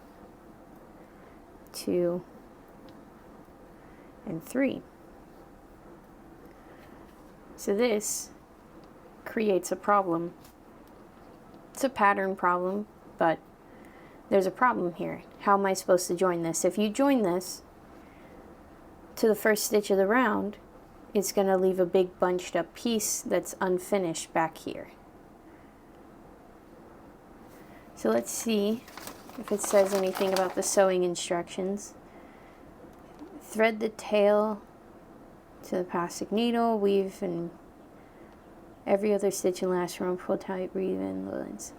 2, and 3. So this creates a problem. It's a pattern problem, but there's a problem here. How am I supposed to join this? If you join this to the first stitch of the round, it's going to leave a big bunched up piece that's unfinished back here. So let's see if it says anything about the sewing instructions. Thread the tail to the plastic needle, weave in every other stitch in last row, pull tight, weave in the lines.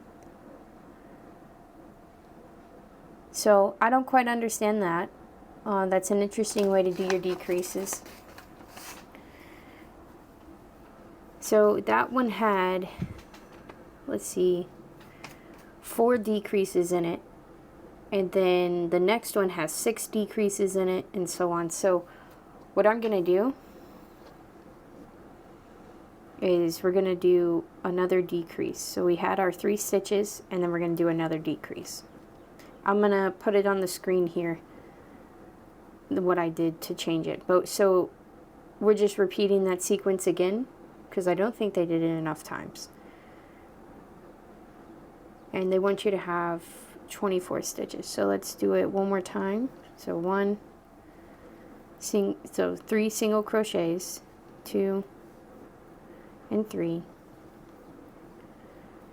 So I don't quite understand that. That's an interesting way to do your decreases. So that one had, let's see, 4 decreases in it. And then the next one has 6 decreases in it, and so on. So what I'm going to do is we're going to do another decrease. So we had our 3 stitches, and then we're going to do another decrease. I'm going to put it on the screen here, what I did to change it. So we're just repeating that sequence again, because I don't think they did it enough times. And they want you to have 24 stitches. So let's do it one more time. So 3 single crochets, 2 and 3,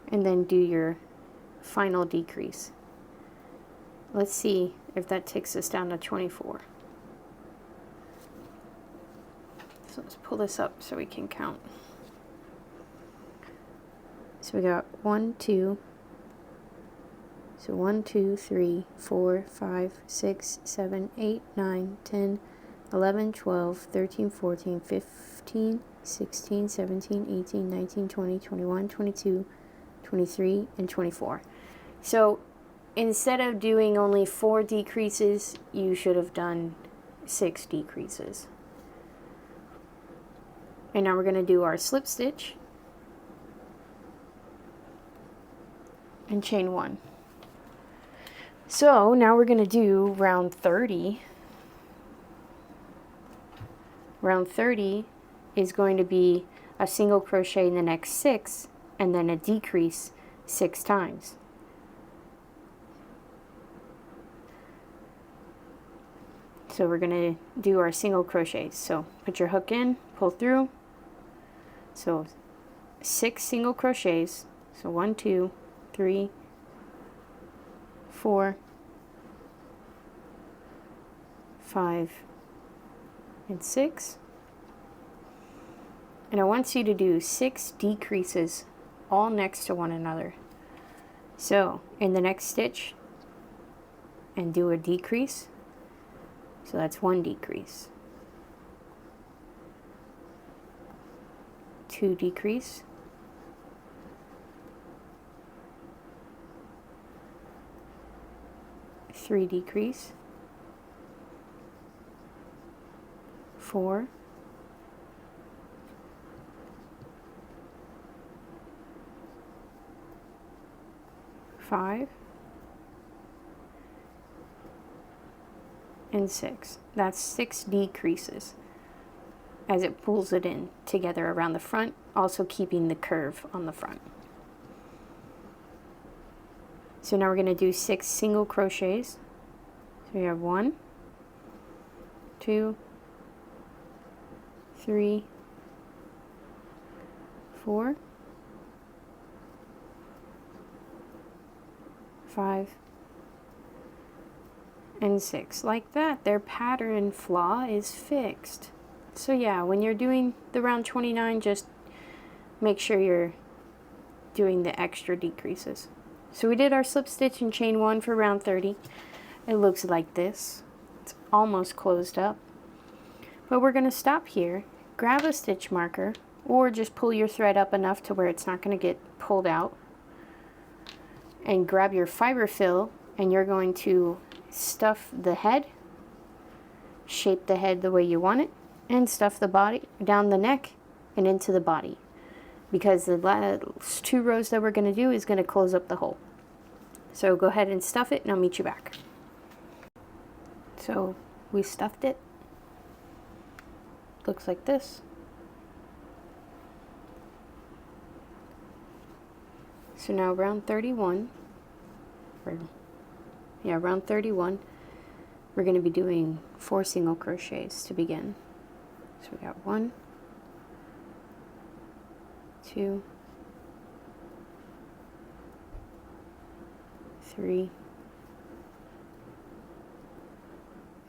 and then do your final decrease. Let's see if that takes us down to 24. So let's pull this up so we can count. So we got 1, 2. So 1, 2, 3, 4, 5, 6, 7, 8, 9, 10, 11, 12, 13, 14, 15, 16, 17, 18, 19, 20, 21, 22, 23, and 24. So instead of doing only 4 decreases, you should have done 6 decreases. And now we're going to do our slip stitch and chain 1. So now we're going to do round 30. Round 30 is going to be a single crochet in the next 6 and then a decrease 6 times. So we're going to do our single crochets. So put your hook in, pull through. So 6 single crochets. So 1, 2, 3, 4, 5, and 6. And I want you to do 6 decreases all next to one another. So in the next stitch, and do a decrease. So that's 1 decrease, 2 decrease, 3 decrease, 4, 5, and 6. That's 6 decreases as it pulls it in together around the front, also keeping the curve on the front. So now we're going to do 6 single crochets. So we have 1, 2, 3, 4, 5, and 6. Like that, their pattern flaw is fixed. So yeah, when you're doing the round 29, just make sure you're doing the extra decreases. So we did our slip stitch and chain 1 for round 30. It looks like this. It's almost closed up. But we're going to stop here, grab a stitch marker, or just pull your thread up enough to where it's not going to get pulled out. And grab your fiber fill, and you're going to stuff the head, shape the head the way you want it, and stuff the body down the neck and into the body, because the last 2 rows that we're going to do is going to close up the hole. So go ahead and stuff it, and I'll meet you back. So we stuffed it. Looks like this. So now round 31, round 31, we're going to be doing 4 single crochets to begin. So we got 1, 2, 3,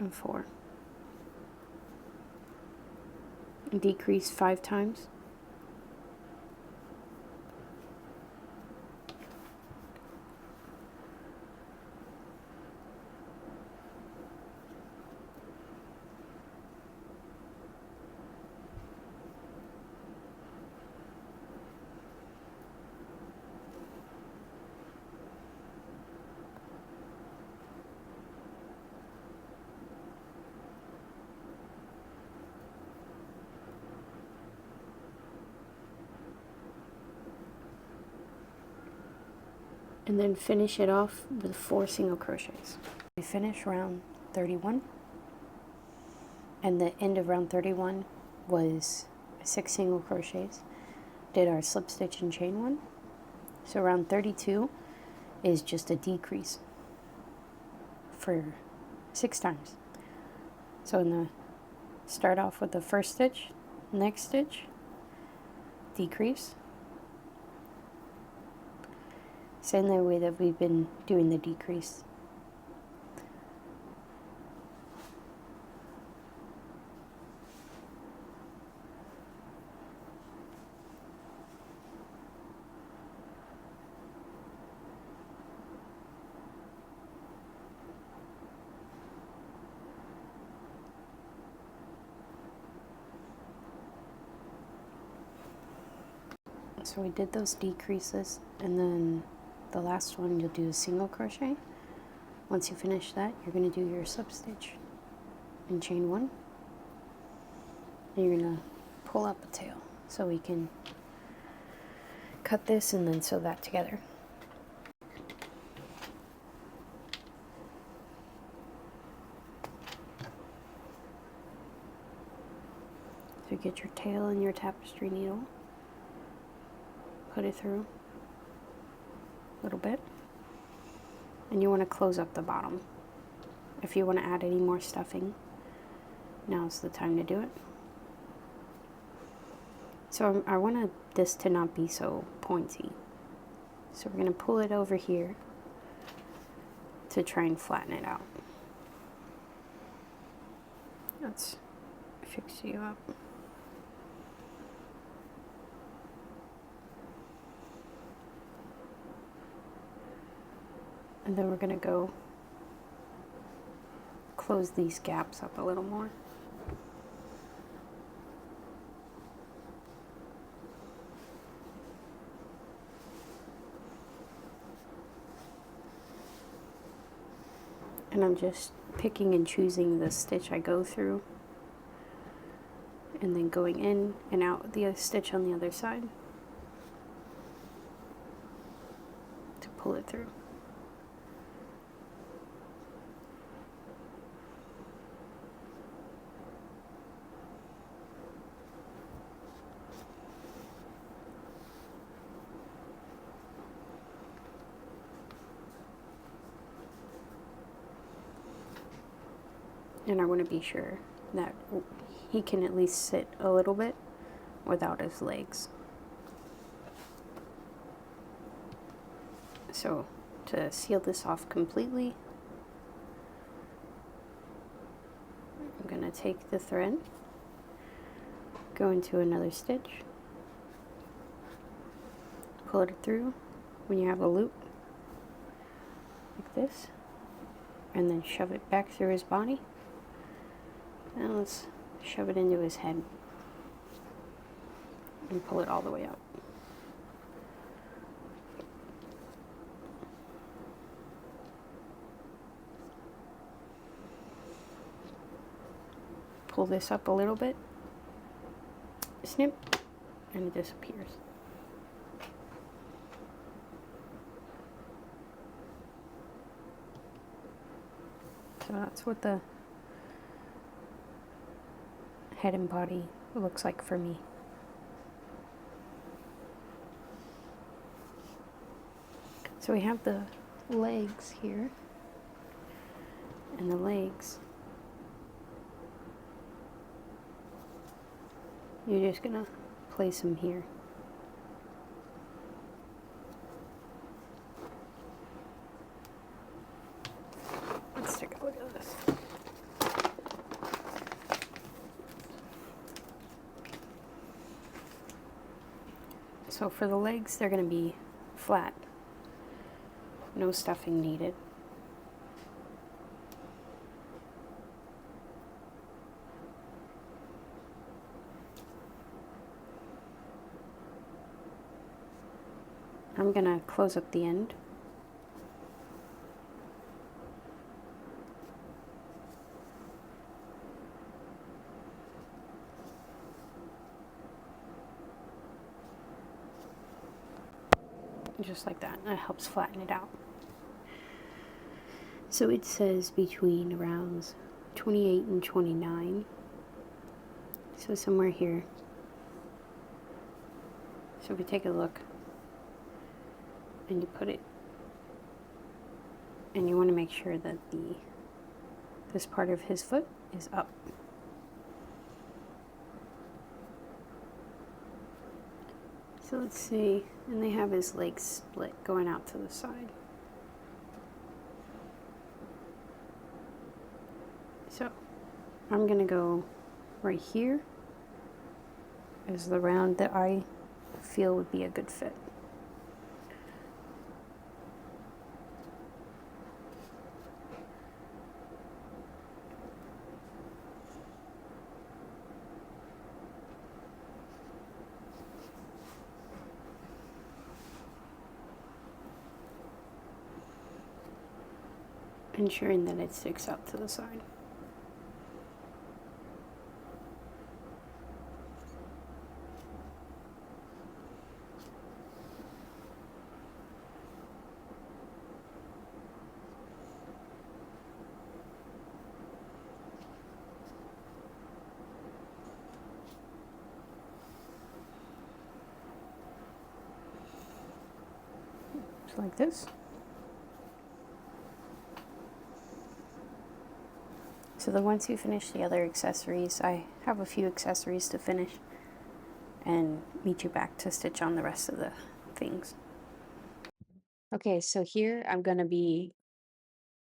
and 4. And decrease 5 times. And then finish it off with 4 single crochets. We finish round 31, and the end of round 31 was 6 single crochets. Did our slip stitch and chain 1. So round 32 is just a decrease for 6 times. So in the start off with the first stitch, next stitch, decrease. Same way that we've been doing the decrease. So we did those decreases, and then the last one you'll do a single crochet. Once you finish that, you're going to do your slip stitch and chain 1, and you're going to pull up a tail so we can cut this and then sew that together. get your tail and your tapestry needle, put it through a little bit, and you want to close up the bottom. If you want to add any more stuffing, now's the time to do it. So I want this to not be so pointy. So we're going to pull it over here to try and flatten it out. Let's fix you up. And then we're going to go close these gaps up a little more. And I'm just picking and choosing the stitch I go through, and then going in and out the stitch on the other side to pull it through. And I want to be sure that he can at least sit a little bit without his legs. So to seal this off completely, I'm going to take the thread, go into another stitch, pull it through when you have a loop like this, and then shove it back through his body. And let's shove it into his head and pull it all the way up. Pull this up a little bit, snip, and it disappears. So that's what the head and body looks like for me. So we have the legs here, and the legs, you're just gonna place them here. Let's take a look at this. So for the legs, they're going to be flat, no stuffing needed. I'm going to close up the end. Just like that, and it helps flatten it out. So it says between rounds 28 and 29, so somewhere here. So if we take a look, and you put it, and you want to make sure that this part of his foot is up. So let's see, and they have his legs split going out to the side. So I'm going to go right here is the round that I feel would be a good fit. Ensuring that it sticks out to the side. like this. So then once you finish the other accessories, I have a few accessories to finish and meet you back to stitch on the rest of the things. Okay, so here I'm going to be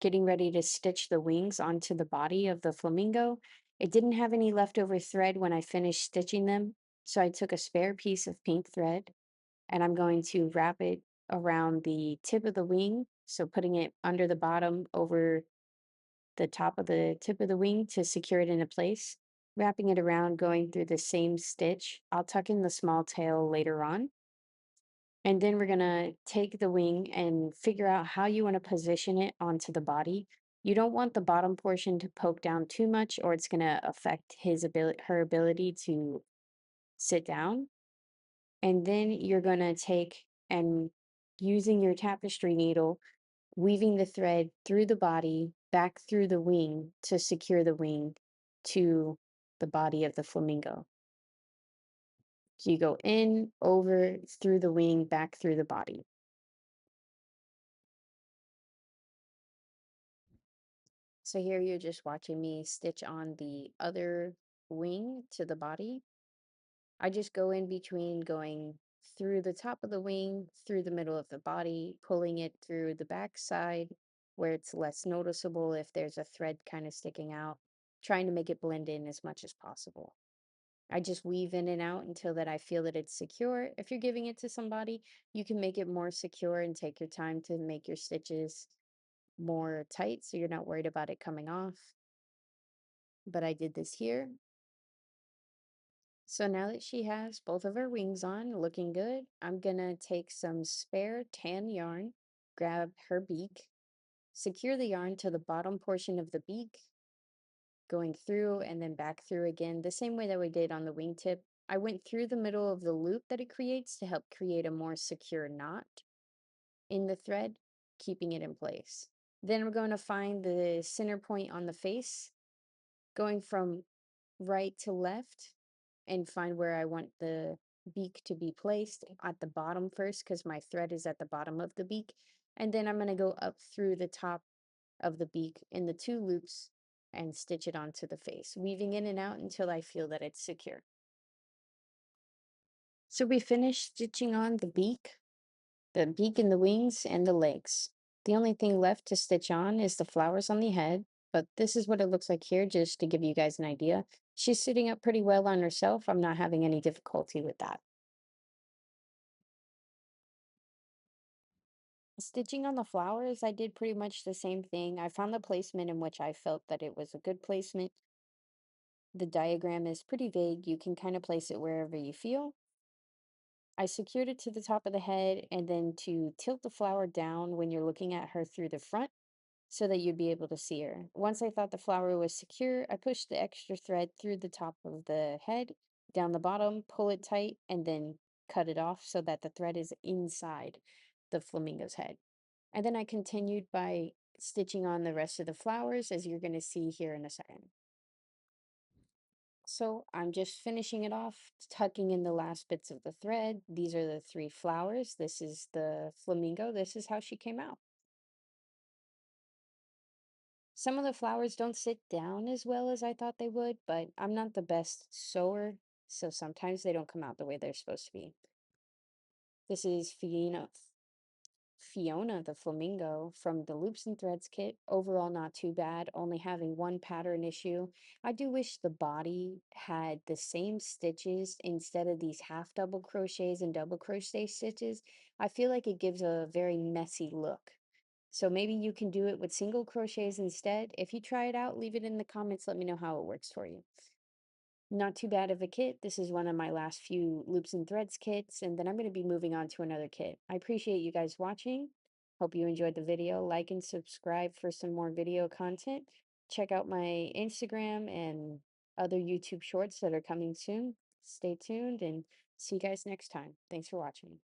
getting ready to stitch the wings onto the body of the flamingo. It didn't have any leftover thread when I finished stitching them, so I took a spare piece of pink thread and I'm going to wrap it around the tip of the wing, so putting it under the bottom over the top of the tip of the wing to secure it into place, wrapping it around, going through the same stitch. I'll tuck in the small tail later on. And then we're gonna take the wing and figure out how you want to position it onto the body. You don't want the bottom portion to poke down too much or it's gonna affect her ability to sit down. And then you're gonna take and using your tapestry needle, weaving the thread through the body, back through the wing to secure the wing to the body of the flamingo. So you go in, over, through the wing, back through the body. So here you're just watching me stitch on the other wing to the body. I just go in between going through the top of the wing, through the middle of the body, pulling it through the back side where it's less noticeable if there's a thread kind of sticking out, trying to make it blend in as much as possible. I just weave in and out until that I feel that it's secure. If you're giving it to somebody, you can make it more secure and take your time to make your stitches more tight so you're not worried about it coming off. But I did this here. So now that she has both of her wings on, looking good, I'm gonna take some spare tan yarn, grab her beak, secure the yarn to the bottom portion of the beak, going through and then back through again, the same way that we did on the wingtip. I went through the middle of the loop that it creates to help create a more secure knot in the thread, keeping it in place. Then we're going to find the center point on the face, going from right to left and find where I want the beak to be placed at the bottom first because my thread is at the bottom of the beak. And then I'm going to go up through the top of the beak in the two loops and stitch it onto the face, weaving in and out until I feel that it's secure. So we finished stitching on the beak and the wings and the legs. The only thing left to stitch on is the flowers on the head, but this is what it looks like here just to give you guys an idea. She's sitting up pretty well on herself. I'm not having any difficulty with that. Stitching on the flowers, I did pretty much the same thing. I found the placement in which I felt that it was a good placement. The diagram is pretty vague. You can kind of place it wherever you feel. I secured it to the top of the head and then to tilt the flower down when you're looking at her through the front so that you'd be able to see her. Once I thought the flower was secure, I pushed the extra thread through the top of the head, down the bottom, pull it tight, and then cut it off so that the thread is inside the flamingo's head. And then I continued by stitching on the rest of the flowers, as you're going to see here in a second. So I'm just finishing it off, tucking in the last bits of the thread. These are the three flowers. This is the flamingo. This is how she came out. Some of the flowers don't sit down as well as I thought they would, but I'm not the best sewer, so sometimes they don't come out the way they're supposed to be. This is Fiona the flamingo from the Loops and Threads kit. Overall, not too bad, only having one pattern issue. I do wish the body had the same stitches instead of these half double crochets and double crochet stitches. I feel like it gives a very messy look. So maybe you can do it with single crochets instead. If you try it out, leave it in the comments. Let me know how it works for you. Not too bad of a kit. This is one of my last few Loops and Threads kits, and then I'm going to be moving on to another kit. I appreciate you guys watching. Hope you enjoyed the video. Like and subscribe for some more video content. Check out my Instagram and other YouTube shorts that are coming soon. Stay tuned and see you guys next time. Thanks for watching.